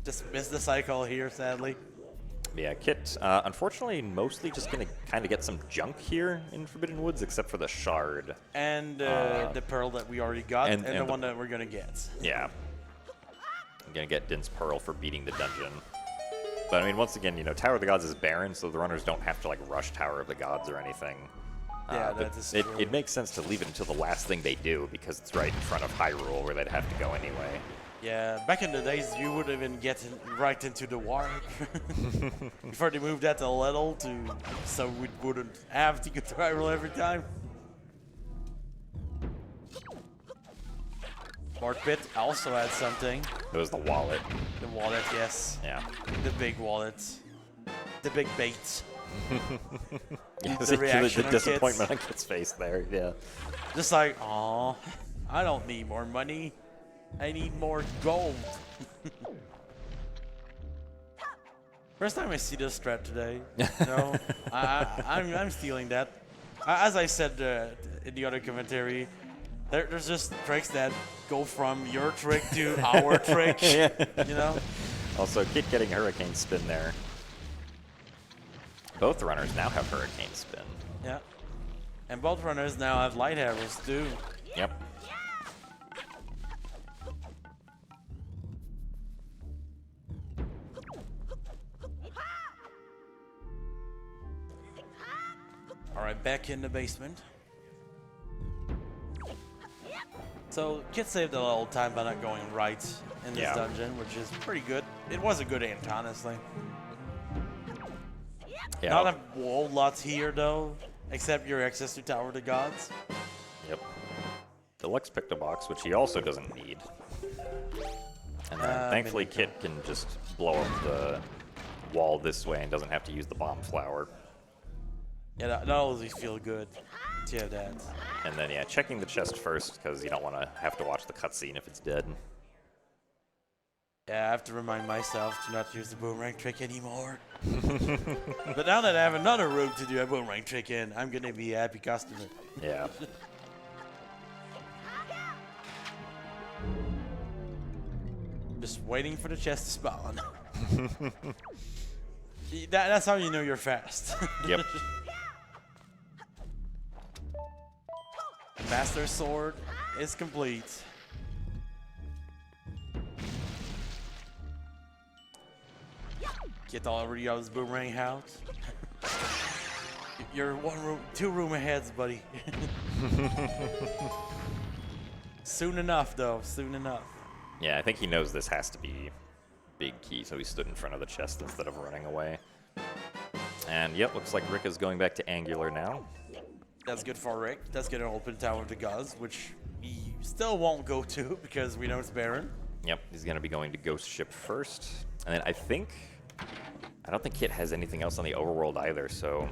Just missed the cycle here, sadly. Yeah, Kit, unfortunately, mostly just gonna kind of get some junk here in Forbidden Woods, except for the shard. And the pearl that we already got, and the one that we're gonna get. Yeah. I'm gonna get Din's Pearl for beating the dungeon. But I mean, once again, Tower of the Gods is barren, so the runners don't have to like rush Tower of the Gods or anything. Yeah, that is true. It makes sense to leave it until the last thing they do because it's right in front of Hyrule where they'd have to go anyway. Yeah, back in the days, you would have been getting right into the warp before they moved that a little so we wouldn't have to go to Hyrule every time. Mort Pit also had something. It was the wallet. The wallet, yes. Yeah. The big wallet. The big bait. Yeah, the reaction the disappointment on Kit's face there, yeah. Just like, aw, I don't need more money. I need more gold. First time I see this strat today. I'm stealing that. As I said in the other commentary, there's just tricks that go from your trick to our trick. Yeah. Also, Kit getting Hurricane Spin there. Both runners now have Hurricane Spin. Yeah. And both runners now have light arrows too. Yep. Alright, back in the basement. So, Kit saved a little time by not going right in this dungeon, which is pretty good. It was a good ant, honestly. Yeah. Not a whole lot here, though, except your access to Tower of the Gods. Yep. Deluxe picked a box, which he also doesn't need. And then thankfully Kit can just blow up the wall this way and doesn't have to use the bomb flower. Yeah, that always feel good to have that. And then, yeah, checking the chest first, because you don't want to have to watch the cutscene if it's dead. Yeah, I have to remind myself to not use the boomerang trick anymore. But now that I have another room to do a boomerang trick in, I'm going to be a happy customer. Yeah. Just waiting for the chest to spawn. That's how you know you're fast. Yep. Master Sword is complete. Get already out his boomerang house. You're 2 room ahead, buddy. Soon enough, though. Soon enough. Yeah, I think he knows this has to be big key, so he stood in front of the chest instead of running away. And yep, looks like Rick is going back to Angular now. That's good for Rick. That's going to open Tower of the Gods, which he still won't go to because we know it's Baron. Yep, he's going to be going to Ghost Ship first. And then I don't think Kit has anything else on the overworld either, so...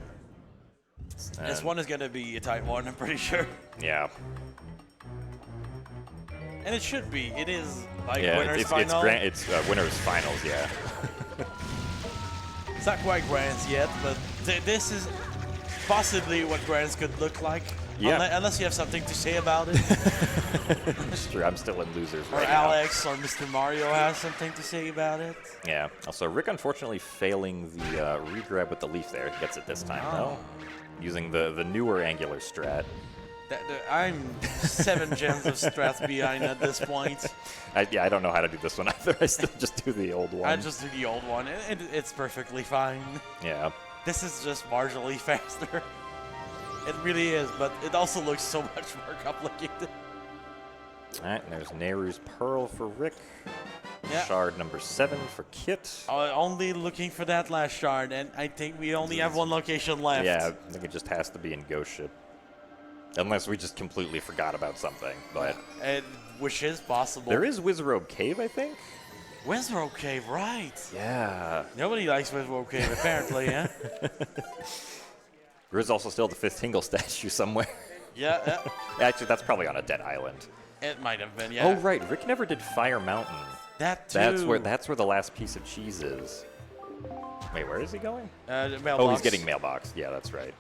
This one is going to be a tight one, I'm pretty sure. Yeah. And it should be. It is like yeah, winners final. It's winners finals, yeah. It's not quite Grands yet, but this is possibly what Grands could look like. Yeah. Unless you have something to say about it. It's true, I'm still in losers or right Alex now. or Mr. Mario has something to say about it. Yeah. Also, Rick unfortunately failing the regrab with the leaf there. He gets it this time, though. Using the newer Angular strat. I'm 7 gens of strats behind at this point. I don't know how to do this one either. I still just do the old one. I just do the old one. It's perfectly fine. Yeah. This is just marginally faster. It really is, but it also looks so much more complicated. All right, and there's Nehru's Pearl for Rick. Yeah. Shard number 7 for Kit. Only looking for that last shard, and I think we only have 1 location left. Yeah, I think it just has to be in Ghost Ship. Unless we just completely forgot about something, but... which is possible. There is Wizrobe Cave, I think? Wizrobe Cave, right. Yeah. Nobody likes Wizrobe Cave, apparently, yeah? There is also still the 5th Tingle statue somewhere. Yeah. Actually, that's probably on a dead island. It might have been, yeah. Oh, right. Rick never did Fire Mountain. That too. That's where the last piece of cheese is. Wait, where is he going? Mailbox. Oh, he's getting Mailbox. Yeah, that's right.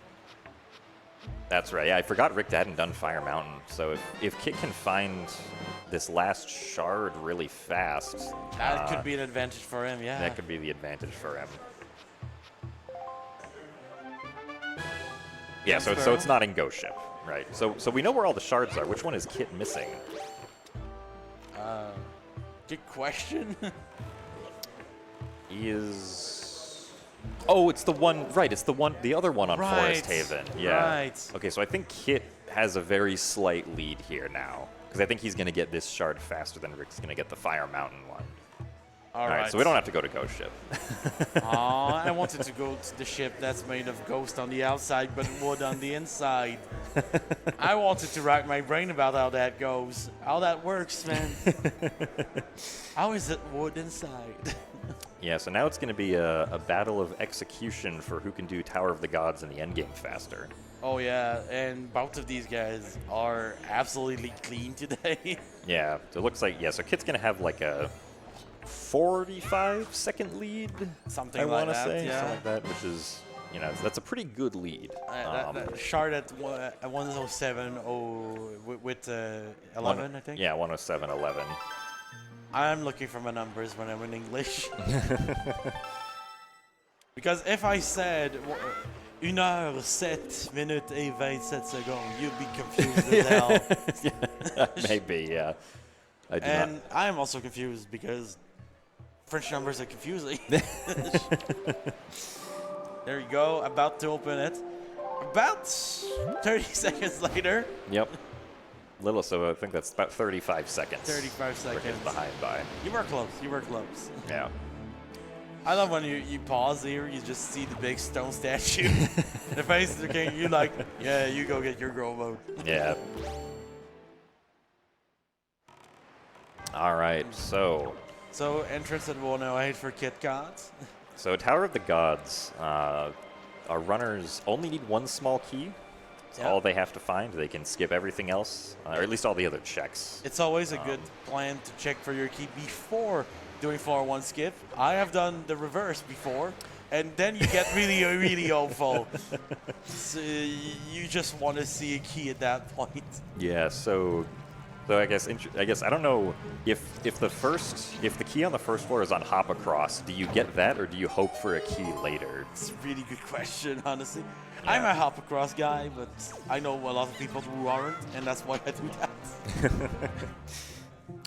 That's right. Yeah, I forgot Rick hadn't done Fire Mountain. So if Kit can find this last shard really fast... That could be an advantage for him, yeah. That could be the advantage for him. Yeah, so it's not in Ghost Ship, right? So we know where all the shards are. Which one is Kit missing? Good question. He is... Oh, it's the one... Right, it's the other one on Forest Haven. Yeah. Right. Okay, so I think Kit has a very slight lead here now. Because I think he's going to get this shard faster than Rick's going to get the Fire Mountain one. All right, so we don't have to go to Ghost Ship. I wanted to go to the ship that's made of ghost on the outside, but wood on the inside. I wanted to rack my brain about how that goes, how that works, man. How is it wood inside? Yeah, so now it's going to be a battle of execution for who can do Tower of the Gods in the endgame faster. Oh, yeah, and both of these guys are absolutely clean today. Yeah, so it looks like, so Kit's going to have like a 45-second lead, something I like want to that, say, yeah. something like that, which is, that's a pretty good lead. That shard at 107 with 11, I think. Yeah, 107.11. I'm looking for my numbers when I'm in English. Because if I said 1 heure, 7 minutes et 27 seconds, you'd be confused as hell. Maybe, yeah. I'm also confused because French numbers are confusing. There you go, about to open it. About 30 seconds later. Yep. Little, so I think that's about 35 seconds. 35 seconds. Rick is behind by. You were close. Yeah. I love when you pause here, you just see the big stone statue. The face of the king, you're like, yeah, you go get your girl mode. Yeah. All right, so entrance at 108 for Kitcot. So Tower of the Gods, our runners only need 1 small key. That's all they have to find. They can skip everything else, or at least all the other checks. It's always a good plan to check for your key before doing 4-1 skip. I have done the reverse before, and then you get really hopeful. So you just want to see a key at that point. Yeah, so So I guess I don't know if the key on the first floor is on hop across. Do you get that, or do you hope for a key later? It's a really good question, honestly. Yeah. I'm a hop across guy, but I know a lot of people who aren't, and that's why I do that.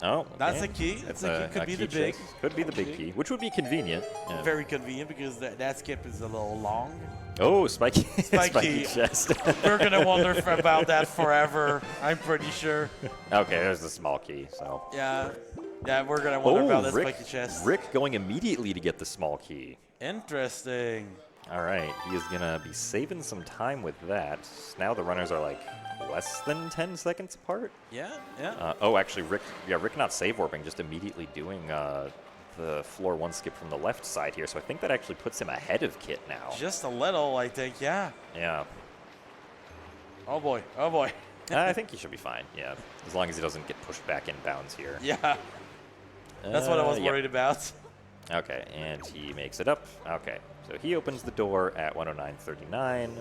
Oh, that's a key. It's a key. Could be the big. Could be the big key, which would be convenient. Yeah. Very convenient because that skip is a little long. Oh, spiky chest. We're gonna wonder about that forever. I'm pretty sure. Okay, there's the small key. So. Yeah, we're gonna wonder about that spiky chest. Rick going immediately to get the small key. Interesting. All right, he is gonna be saving some time with that. Now the runners are like less than 10 seconds apart. Yeah. Oh, actually, Rick not save warping, just immediately doing the floor 1 skip from the left side here. So I think that actually puts him ahead of Kit now. Just a little, I think. Yeah. Yeah. Oh boy. I think he should be fine. Yeah, as long as he doesn't get pushed back in bounds here. Yeah. That's what I was worried about. Okay, and he makes it up. Okay, so he opens the door at 109.39.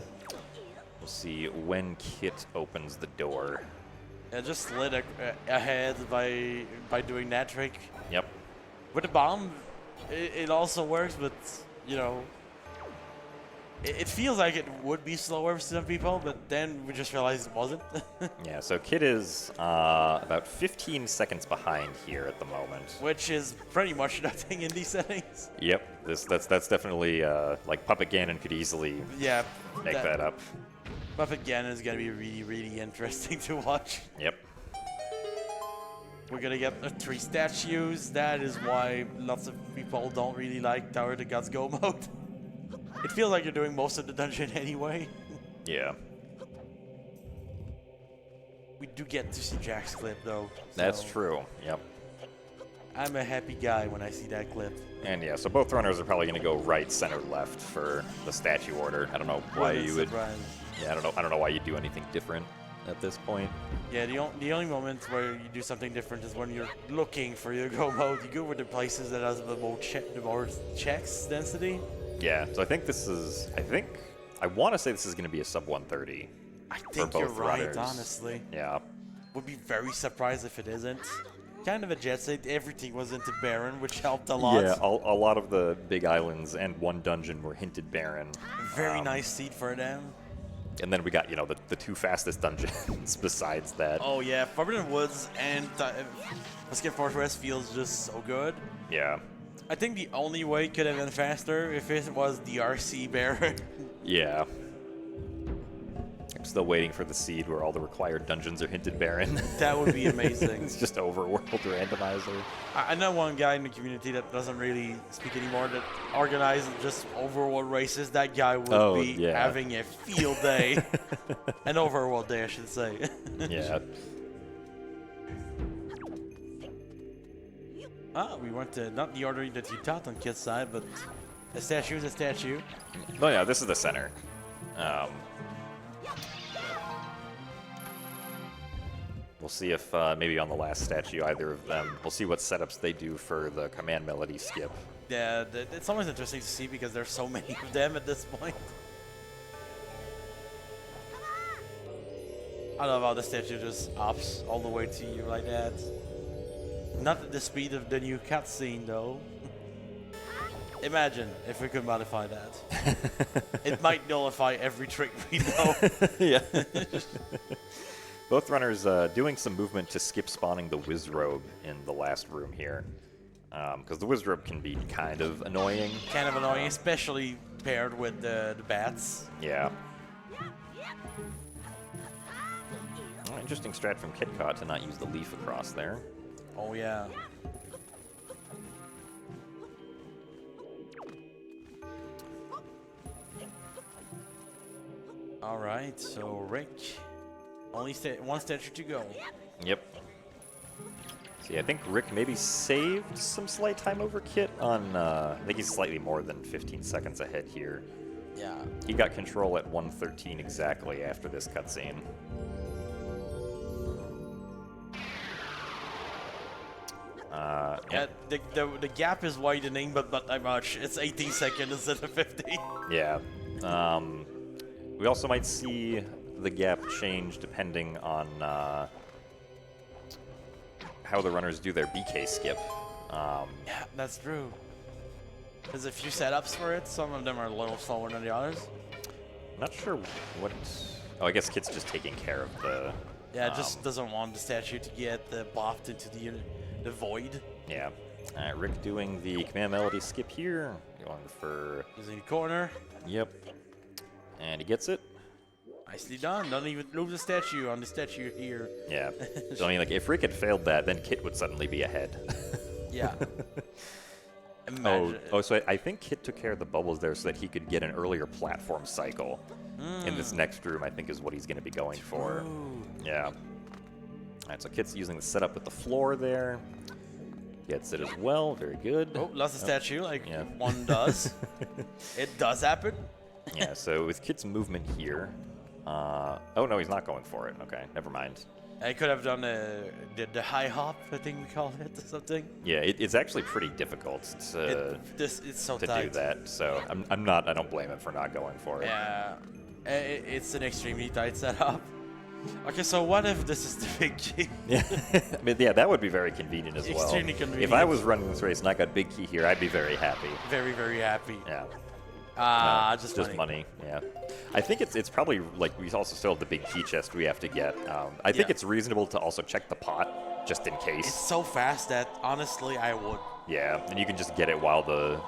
We'll see when Kit opens the door. Yeah, just slid ahead by doing that trick. Yep. With the bomb, it also works, but, you know, it feels like it would be slower for some people, but then we just realized it wasn't. Yeah, so Kit is about 15 seconds behind here at the moment. Which is pretty much nothing in these settings. Yep, that's definitely, like Puppet Ganon could easily make that up. Puppet Ganon is going to be really, really interesting to watch. Yep. We're gonna get 3 statues. That is why lots of people don't really like Tower of the Gods Go mode. It feels like you're doing most of the dungeon anyway. Yeah. We do get to see Jack's clip though. That's true. Yep. I'm a happy guy when I see that clip. And yeah, so both runners are probably gonna go right, center, left for the statue order. I don't know why you would. Yeah, I don't know why you'd do anything different at this point. Yeah, the only moment where you do something different is when you're looking for your go mode. You go with the places that has the more checks density. Yeah, so I think I want to say this is going to be a sub 130. I think you're right, honestly. Yeah. Would be very surprised if it isn't. Kind of a jet set. Everything was into Baron, which helped a lot. Yeah, a lot of the big islands and one dungeon were hinted Baron. Very nice seed for them. And then we got, you know, the 2 fastest dungeons besides that. Oh, yeah. Forbidden Woods and Escape Fortress feels just so good. Yeah. I think the only way it could have been faster if it was the RC Baron. Yeah. I'm still waiting for the seed where all the required dungeons are hinted Baron. That would be amazing. It's just overworld randomizer. I know one guy in the community that doesn't really speak anymore that organizes just overworld races. That guy would be having a field day. An overworld day, I should say. Yeah. We went to not the order that you taught on Kit's side, but a statue is a statue. Oh yeah, this is the center. We'll see if maybe on the last statue, either of them, we'll see what setups they do for the command melody skip. Yeah, it's always interesting to see because there's so many of them at this point. I love how the statue just ups all the way to you like that. Not at the speed of the new cutscene, though. Imagine if we could modify that. It might nullify every trick we know. Yeah. Both runners doing some movement to skip spawning the Wizrobe in the last room here. Because the Wizrobe can be kind of annoying. Kind of annoying, especially paired with the bats. Yeah. Oh, interesting strat from Kitcot to not use the leaf across there. Oh, yeah. All right, so Rick, only one statue to go. Yep. See, I think Rick maybe saved some slight time over Kit on, I think he's slightly more than 15 seconds ahead here. Yeah. He got control at 1:13 exactly after this cutscene. Yeah, the gap is widening, but not that much. It's 18 seconds instead of 50. Yeah. We also might see the gap change depending on how the runners do their BK skip. Yeah, that's true. There's a few setups for it. Some of them are a little slower than the others. Not sure what. Oh, I guess Kit's just taking care of the. Yeah, just doesn't want the statue to get buffed into the void. Yeah. Rick doing the command melody skip here. Going for. Using the corner. Yep. And he gets it. Nicely done. Don't even move the statue on the statue here. Yeah. So I mean, like, if Rick had failed that, then Kit would suddenly be ahead. Yeah. So I think Kit took care of the bubbles there so that he could get an earlier platform cycle. In this next room, I think, is what he's going to be going for. Yeah. All right, so Kit's using the setup with the floor there. Gets it as well. Very good. Oh, lost the statue like one does. It does happen. Yeah, so with Kit's movement here. Oh, no, he's not going for it. Okay, never mind. I could have done the high hop, I think we call it, or something. Yeah, it's actually pretty difficult to do that. So I don't blame him for not going for it. Yeah, it's an extremely tight setup. Okay, so what if this is the big key? Yeah, I mean, yeah, that would be very convenient as well. Extremely convenient. If I was running this race and I got big key here, I'd be very happy. Very, very happy. Yeah. Just money. Yeah. I think it's probably, like, we also still have the big key chest we have to get. I think it's reasonable to also check the pot, just in case. It's so fast that, honestly, I would. Yeah, and you can just get it while the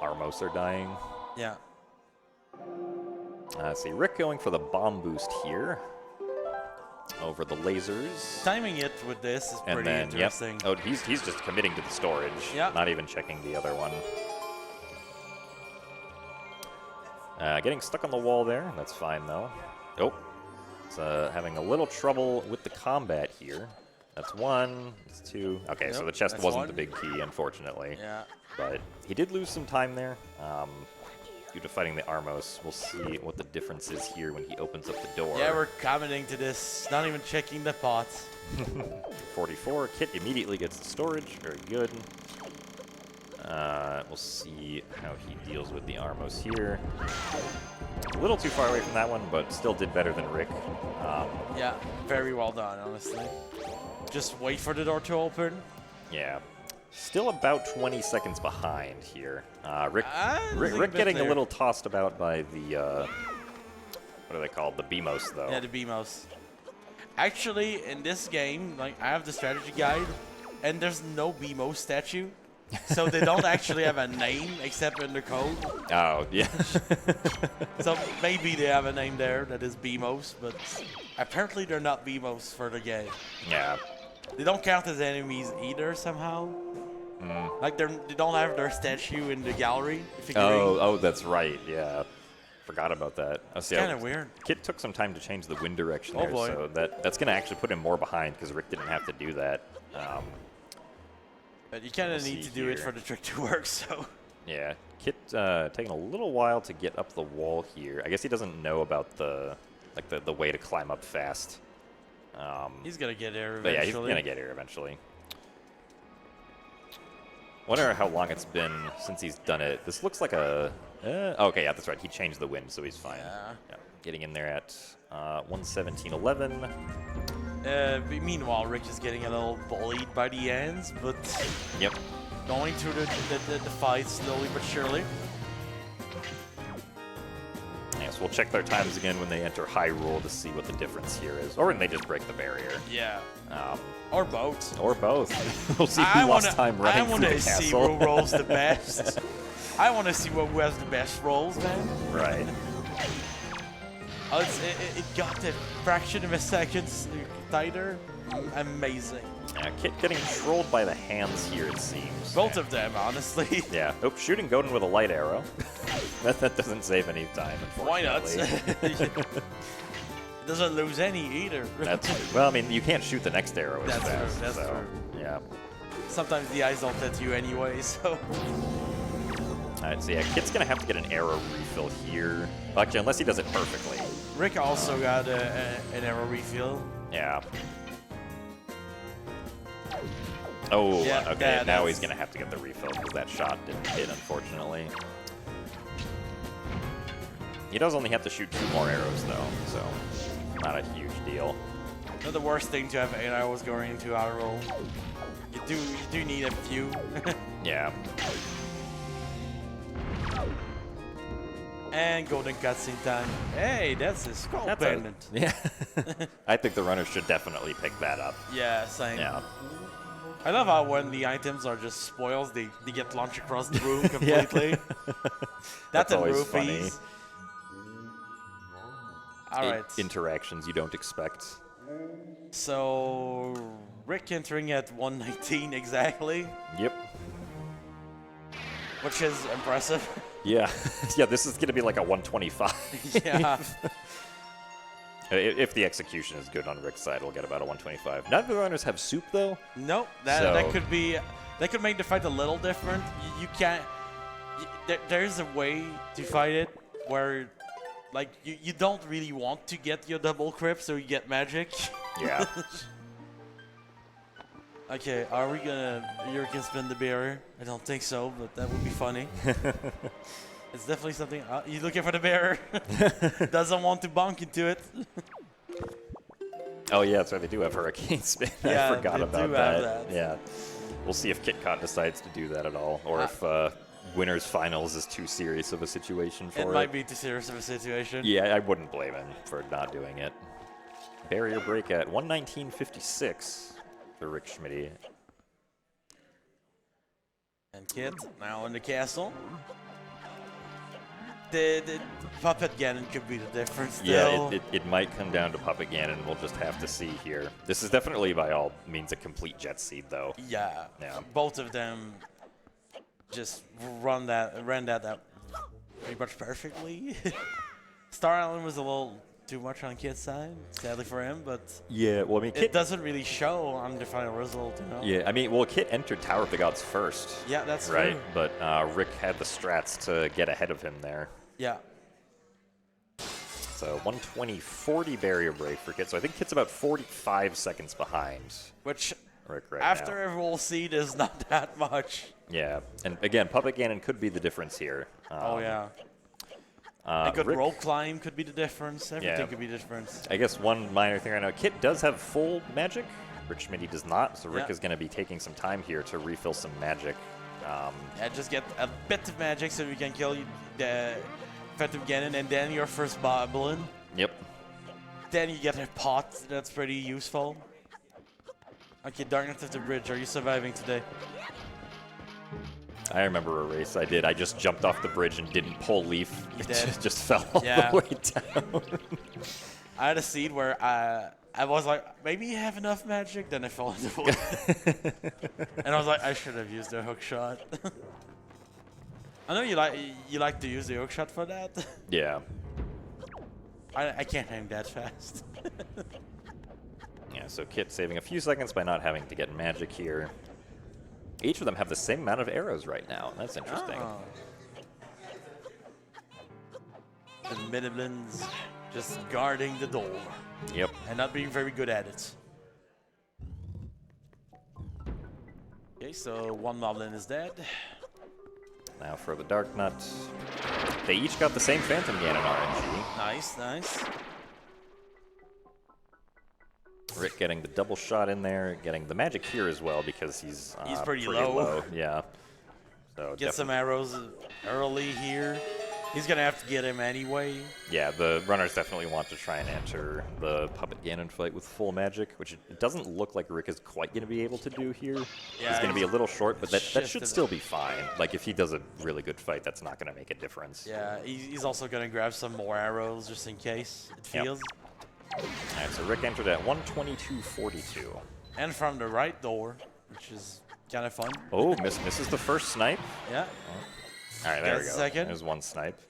Armos are dying. Yeah. Let's see, Rick going for the bomb boost here. Over the lasers. Timing it with this is pretty interesting. Yep. Oh, he's just committing to the storage. Yeah. Not even checking the other one. Getting stuck on the wall there. That's fine, though. Oh. It's having a little trouble with the combat here. That's one. That's two. Okay, so the chest wasn't the big key, unfortunately. Yeah. But he did lose some time there. Due to fighting the Armos. We'll see what the difference is here when he opens up the door. Yeah, we're commenting to this, not even checking the pots. 44. Kit immediately gets the storage. Very good. We'll see how he deals with the Armos here. A little too far away from that one, but still did better than Rick. Yeah, very well done, honestly. Just wait for the door to open. Yeah. Still about 20 seconds behind here. Rick getting a little tossed about by the, what are they called? The BMOS, though. Yeah, the BMOS. Actually, in this game, like, I have the strategy guide, and there's no BMOS statue. So they don't actually have a name except in the code. Oh, yeah. So maybe they have a name there that is BMOS, but apparently they're not BMOS for the game. Yeah. They don't count as enemies either somehow. Like they don't have their statue in the gallery. Oh, that's right. Yeah, forgot about that. It's kind of weird. Kit took some time to change the wind direction there, so that's gonna actually put him more behind because Rick didn't have to do that. But you kind of need to do it for the trick to work. So. Yeah, Kit taking a little while to get up the wall here. I guess he doesn't know about the way to climb up fast. He's gonna get there eventually. But yeah, he's gonna get here eventually. Wonder how long it's been since he's done it. This looks like a... okay, yeah, that's right. He changed the wind, so he's fine. Yeah. Getting in there at 117.11. Meanwhile, Rick is getting a little bullied by the ends, but going through the fight slowly but surely. Yes, we'll check their times again when they enter Hyrule to see what the difference here is. Or when they just break the barrier. Yeah. Or both. Or both. We'll see who lost time running through the castle. I want to see who rolls the best. I want to see who has the best rolls, man. Right. Oh, it got a fraction of a second tighter. Amazing. Yeah, Kit getting trolled by the hands here, it seems. Both of them, honestly. Yeah. Oh, shooting Godin with a light arrow. that doesn't save any time, unfortunately. Why not? It doesn't lose any either. Well, I mean, you can't shoot the next arrow as fast. That's true. Yeah. Sometimes the eyes don't let you anyway, so... Alright, so yeah, Kit's gonna have to get an arrow refill here. Well, actually, unless he does it perfectly. Rick also got an arrow refill. Yeah. Oh, yeah, okay, now he's gonna have to get the refill because that shot didn't hit, unfortunately. He does only have to shoot 2 more arrows, though, so not a huge deal. Not the worst thing to have 8 arrows going into auto roll. You do need a few. Yeah. And golden cutscene time. Hey, that's a skull pendant. Yeah. I think the runners should definitely pick that up. Yeah, same. Yeah. I love how when the items are just spoils, they get launched across the room completely. That's always rupees. funny. All right. Interactions you don't expect. So Rick entering at 119 exactly. Yep. Which is impressive. Yeah. Yeah, this is going to be like a 125. Yeah. If the execution is good on Rick's side, we'll get about a 125. None of the runners have soup, though. Nope. That could be... That could make the fight a little different. You can't... There's a way to fight it where... Like, you don't really want to get your double crip, so you get magic. Yeah. Okay, are we gonna... You can spin the barrier? I don't think so, but that would be funny. It's definitely something... He's looking for the barrier. Doesn't want to bonk into it. Oh, yeah, that's right. They do have Hurricane Spin. Yeah, I forgot about that. That. Yeah. We'll see if Kitcot decides to do that at all, or if Winners Finals is too serious of a situation for it. It might be too serious of a situation. Yeah, I wouldn't blame him for not doing it. Barrier break at 119.56 for Rick Schmidty. And Kit now in the castle. The Puppet Ganon could be the difference still. Yeah, it might come down to Puppet Ganon. We'll just have to see here. This is definitely, by all means, a complete Jet Seed, though. Yeah. Both of them just ran that pretty much perfectly. Star Island was a little too much on Kit's side, sadly for him, but yeah, well, I mean, Kit it doesn't really show on the final result, you know? Yeah, I mean, well, Kit entered Tower of the Gods first. Yeah, that's right. true. But Rick had the strats to get ahead of him there. Yeah. So 120.40 barrier break for Kit. So I think Kit's about 45 seconds behind. Which, Rick right after now. a roll seed, is not that much. Yeah, and again, Puppet Ganon could be the difference here. Oh, yeah. A good roll climb could be the difference. Everything could be the difference. I guess one minor thing right now, Kit does have full magic. Rick Schmidty does not, so Rick is going to be taking some time here to refill some magic. Yeah, just get a bit of magic so we can kill the Phantom Ganon, and then your first Boblin. Yep. Then you get a pot. That's pretty useful. Okay, Darkness of the Bridge. Are you surviving today? I remember a race I did. I just jumped off the bridge and didn't pull leaf. It just fell all the way down. I had a seed where I was like, maybe you have enough magic. Then I fell into the water. And I was like, I should have used the hook shot. I know you like to use the hook shot for that. Yeah. I can't aim that fast. Yeah, so Kit saving a few seconds by not having to get magic here. Each of them have the same amount of arrows right now. That's interesting. Oh. The Middlelands just guarding the door. Yep. And not being very good at it. Okay, so one Moblin is dead. Now for the Dark Nut. They each got the same Phantom Ganon RNG. Nice, nice. Rick getting the double shot in there, getting the magic here as well because he's pretty low. Yeah. So get some arrows early here. He's gonna have to get him anyway. Yeah, the runners definitely want to try and enter the Puppet Ganon fight with full magic, which it doesn't look like Rick is quite going to be able to do here. Yeah, he's going to be a little short, but that should still be fine. Like, if he does a really good fight, that's not going to make a difference. Yeah, he's also going to grab some more arrows just in case, it feels. Yep. All right, so Rick entered at 122.42. And from the right door, which is kind of fun. Oh, misses the first snipe. Yeah. All right, there we go. Second. There's one snipe.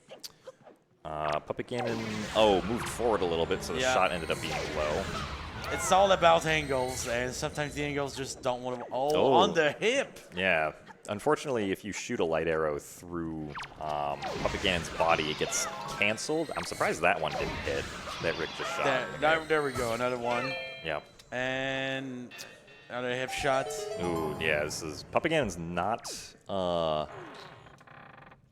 Puppet Ganon, moved forward a little bit, so the shot ended up being low. It's all about angles, and sometimes the angles just don't want to... Oh, on the hip! Yeah. Unfortunately, if you shoot a light arrow through Puppet Ganon's body, it gets canceled. I'm surprised that one didn't hit, that Rick just shot. There we go, another one. Yeah. And another hip shot. Ooh, yeah, this is... Puppet Ganon's not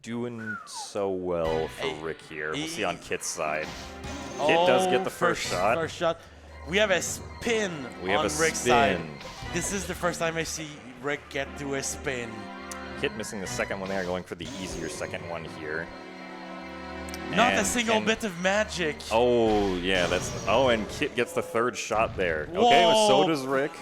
doing so well for Rick here. We'll see on Kit's side. Kit does get the first shot. First shot. We have a spin on Rick's side. This is the first time I see Rick get to a spin. Kit missing the second one there, going for the easier second one here. Not a single bit of magic. Oh, yeah, that's... Oh, and Kit gets the third shot there. Whoa. Okay, well, so does Rick.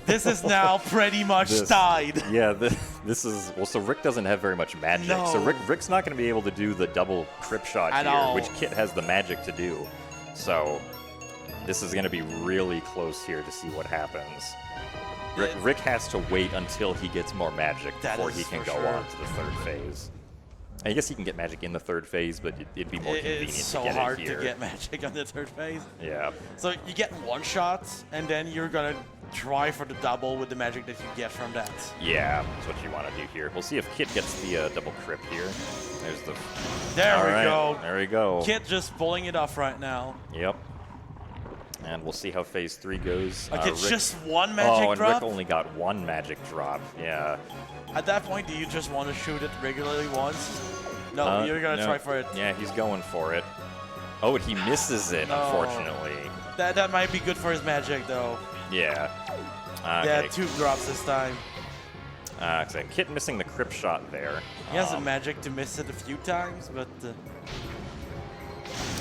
This is now pretty much tied. Yeah, this is... Well, so Rick doesn't have very much magic. No. So Rick's not going to be able to do the double trip shot At here, all. which Kit has the magic to do. So this is going to be really close here to see what happens. Rick has to wait until he gets more magic before he can go on to the third phase. I guess he can get magic in the third phase, but it'd be more convenient it's to so get hard it here. to get magic on the third phase. Yeah. So you get one shot, and then you're going to try for the double with the magic that you get from that. Yeah, that's what you want to do here. We'll see if Kit gets the double crypt here. There's the... There we go. There we go. Kit just pulling it off right now. Yep. And we'll see how phase 3 goes. Like it's just one magic drop? Oh, and Rick only got one magic drop. Yeah. At that point, do you just want to shoot it regularly once? No, you're going to try for it. Yeah, he's going for it. Oh, and he misses it, unfortunately. That might be good for his magic, though. Yeah. Yeah, 2 drops this time. So Kit missing the crypt shot there. He has the magic to miss it a few times, but...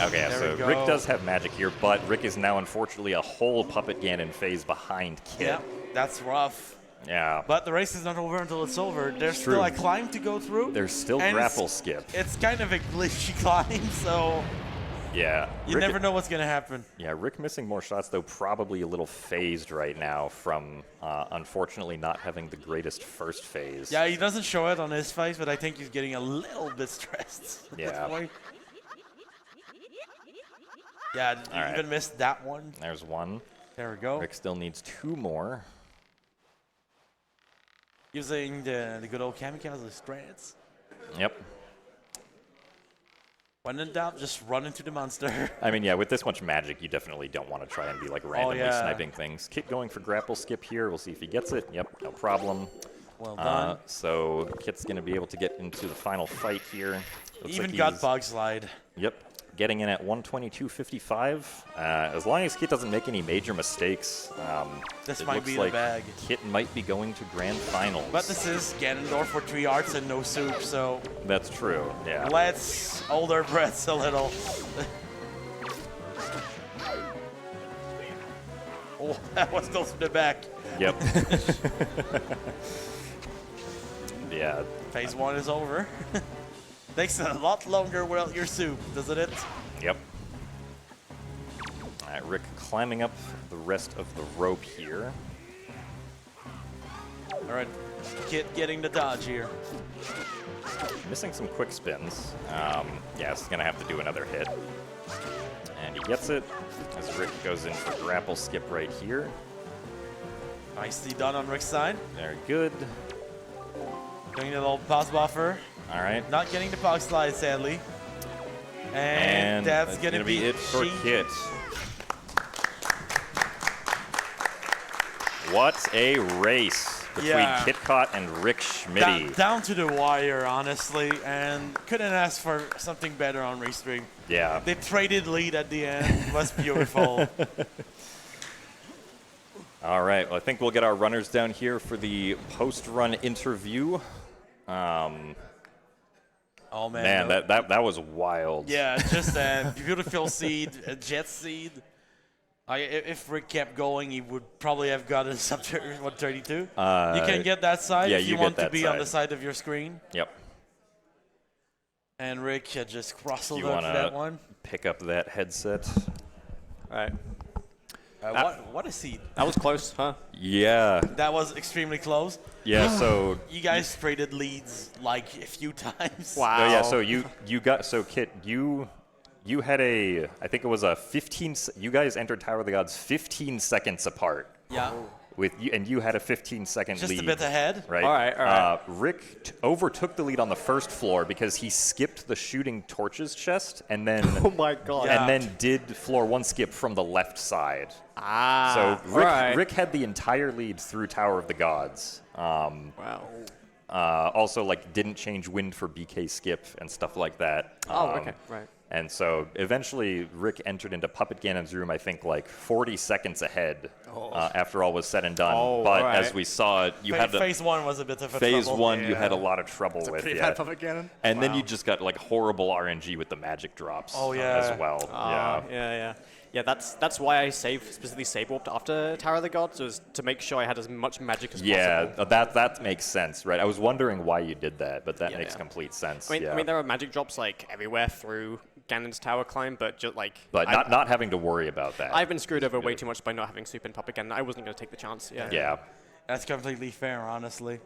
Okay, so Rick does have magic here, but Rick is now, unfortunately, a whole Puppet Ganon phase behind Kit. Yeah, that's rough. Yeah. But the race is not over until it's over. There's still a climb to go through. There's still grapple skip. It's kind of a glitchy climb, so... Yeah. You never know what's going to happen. Yeah, Rick missing more shots, though, probably a little phased right now from, unfortunately, not having the greatest first phase. Yeah, he doesn't show it on his face, but I think he's getting a little bit stressed. Yeah. Yeah, you even missed that one. There's one. There we go. Rick still needs 2 more. Using the good old kamikaze strats. Yep. When in doubt, just run into the monster. I mean, yeah, with this much magic, you definitely don't want to try and be like randomly sniping things. Kit going for grapple skip here. We'll see if he gets it. Yep, no problem. Well done. So Kit's going to be able to get into the final fight here. Looks even like got bug slide. Yep. Getting in at 122.55. As long as Kit doesn't make any major mistakes, this might be the bag. Kit might be going to grand finals. But this is Ganondorf for 3 arts and no soup, so... That's true, yeah. Let's hold our breaths a little. Oh, that was close to the back. Yep. Yeah. Phase 1 is over. Takes a lot longer without your soup, doesn't it? Yep. All right, Rick climbing up the rest of the rope here. All right, Kit getting the dodge here. Missing some quick spins. Yeah, he's going to have to do another hit. And he gets it as Rick goes in for grapple skip right here. Nicely done on Rick's side. Very good. Doing a little pause buffer. All right. Not getting the pug slide, sadly. And that's going to be it for Kit. What a race between Kitcot and Rick Schmidty. Down to the wire, honestly, and couldn't ask for something better on race 3. Yeah. They traded lead at the end. It was beautiful. All right. Well, I think we'll get our runners down here for the post-run interview. Oh, man. Man, that was wild. Yeah, just a beautiful seed, a jet seed. If Rick kept going, he would probably have gotten up to 132. You can get that side if you want to be on the side of your screen. Yep. And Rick just crossed over that one. Pick up that headset. All right. What a seed. That was close, huh? Yeah. That was extremely close. Yeah, so... You guys traded leads like a few times. Wow. No, yeah, so you got... So, Kit, you had a... I think it was a 15... You guys entered Tower of the Gods 15 seconds apart. Yeah. And you had a 15-second lead. Just a bit ahead. Right? All right. Rick overtook the lead on the first floor because he skipped the shooting torches chest and then... Oh, my God. And then did floor 1 skip from the left side. Ah. So Rick had the entire lead through Tower of the Gods. Wow. Also, like, didn't change wind for BK skip and stuff like that. Oh, okay. Right. And so eventually Rick entered into Puppet Gannon's room, I think, like 40 seconds ahead after all was said and done. But as we saw it, you had phase 1 was a bit of a phase trouble. 1 you had a lot of trouble with. Pretty bad Puppet Gannon. And then you just got like horrible RNG with the magic drops as well. Yeah, that's why I specifically save warped after Tower of the Gods, was to make sure I had as much magic as possible. Yeah, that makes sense, right? I was wondering why you did that, but that makes complete sense. I mean, there are magic drops like everywhere through Ganon's tower climb, but just like... But not having to worry about that. I've been screwed over way too much by not having Soup in Puppet Ganon. I wasn't going to take the chance, Yeah. That's completely fair, honestly.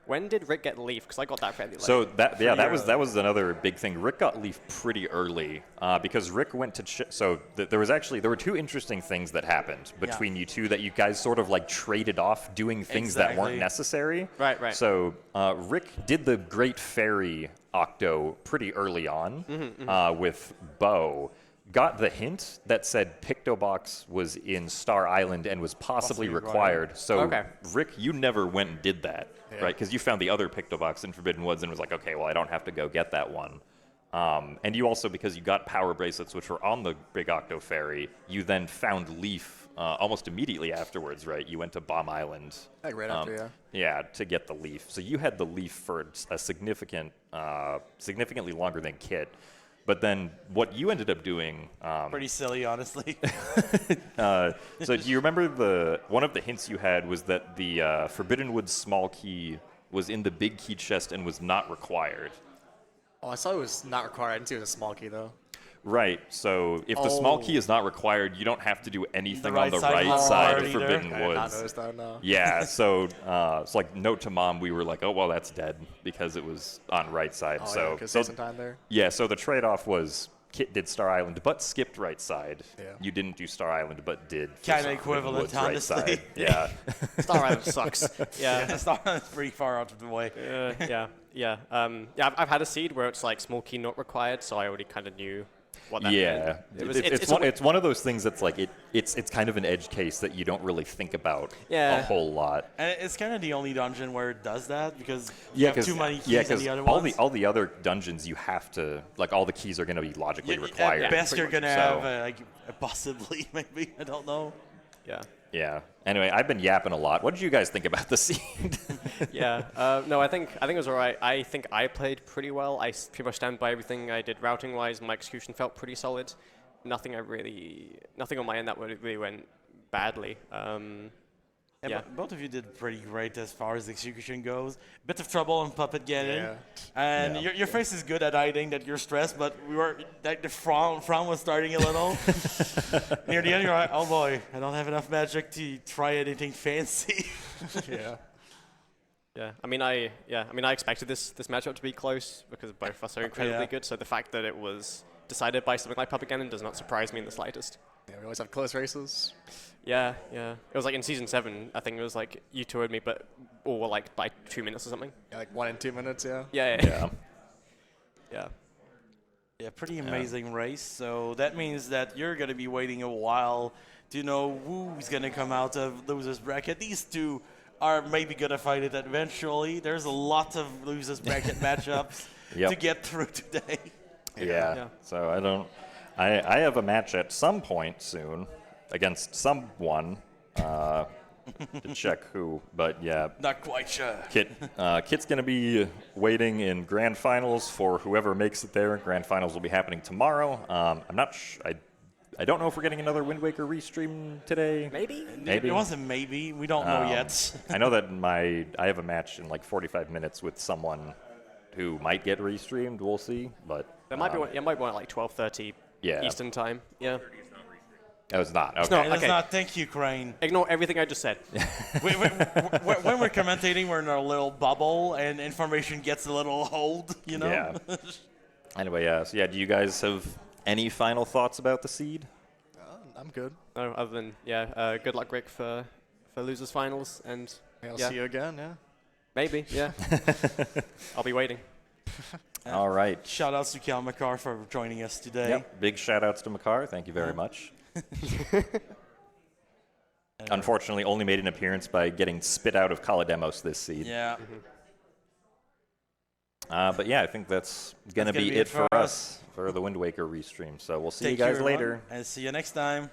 When did Rick get Leaf? Because I got that fairly late. So that was another big thing. Rick got Leaf pretty early because Rick went to there were two interesting things that happened between you two that you guys sort of like traded off doing things that weren't necessary. Right. So Rick did the Great Fairy Octo pretty early on with Bo. Got the hint that said Pictobox was in Star Island and was possibly required. So, Rick, you never went and did that, right? Because you found the other Pictobox in Forbidden Woods and was like, okay, well, I don't have to go get that one. And you also, because you got power bracelets, which were on the Big Octo Ferry, you then found Leaf almost immediately afterwards, right? You went to Bomb Island. Like right after, Yeah, to get the Leaf. So you had the Leaf for a significantly longer than Kit. But then what you ended up doing... pretty silly, honestly. So do you remember one of the hints you had was that the Forbidden Woods small key was in the big key chest and was not required? Oh, I saw it was not required. I didn't see it was a small key, though. Right. So if the small key is not required, you don't have to do anything on the right side of Forbidden Woods. I did not notice that, no. Yeah. So it's like note to mom. We were like, oh well, that's dead because it was on right side. Oh, yeah, so some time there. Yeah. So the trade-off was Kit did Star Island but skipped right side. Yeah. You didn't do Star Island but did kind of equivalent, honestly. Right side. Yeah. Star Island sucks. Yeah. Star Island's pretty far out of the way. Yeah. I've had a seed where it's like small key not required, so I already kind of knew what that meant. It's one of those things that's like it's kind of an edge case that you don't really think about a whole lot. And it's kind of the only dungeon where it does that because you have too many keys in the other ones. All the other dungeons you have to all the keys are going to be logically required. At best, you're going to have possibly maybe I don't know. Yeah. Yeah. Anyway, I've been yapping a lot. What did you guys think about the seed? No, I think it was all right. I think I played pretty well. I pretty much stand by everything I did routing-wise. My execution felt pretty solid. Nothing on my end that really went badly. Both of you did pretty great as far as execution goes. Bit of trouble on Puppet Ganon. And your face is good at hiding that you're stressed, but we were like the frown was starting a little. Near the end, you're like, oh boy, I don't have enough magic to try anything fancy. I mean, I expected this matchup to be close because both of us are incredibly good. So the fact that it was decided by something like Puppet Ganon does not surprise me in the slightest. Yeah, we always have close races. Yeah. It was like in Season 7, I think it was like you toured me, or like by 2 minutes or something. Yeah, like 1 and 2 minutes, Yeah. Yeah, pretty amazing race. So that means that you're going to be waiting a while to know who's going to come out of losers bracket. These two are maybe going to fight it eventually. There's a lot of losers bracket matchups to get through today. Yeah. So I have a match at some point soon against someone to check who, but yeah. Not quite sure. Kit's going to be waiting in Grand Finals for whoever makes it there. Grand Finals will be happening tomorrow. I'm not I don't know if we're getting another Wind Waker restream today. Maybe. It wasn't maybe. We don't know yet. I know that I have a match in like 45 minutes with someone who might get restreamed. We'll see, but there might be one. It might be one at like 12:30 Eastern time. Yeah. No, it's not. Okay. It's not. It's not. Thank you, Crane. Ignore everything I just said. When we're commentating, we're in our little bubble, and information gets a little hold, you know? Yeah. Anyway, do you guys have any final thoughts about the seed? I'm good. No, other than, good luck, Rick, for losers finals. And I'll see you again, Maybe, yeah. I'll be waiting. All right. Shout outs to Cal McCarr for joining us today. Yep. Big shout outs to McCarr. Thank you very much. Unfortunately, only made an appearance by getting spit out of Kalidemos this seed. Yeah. But yeah, I think that's going to be it for us for the Wind Waker restream. So we'll see you guys later. And see you next time.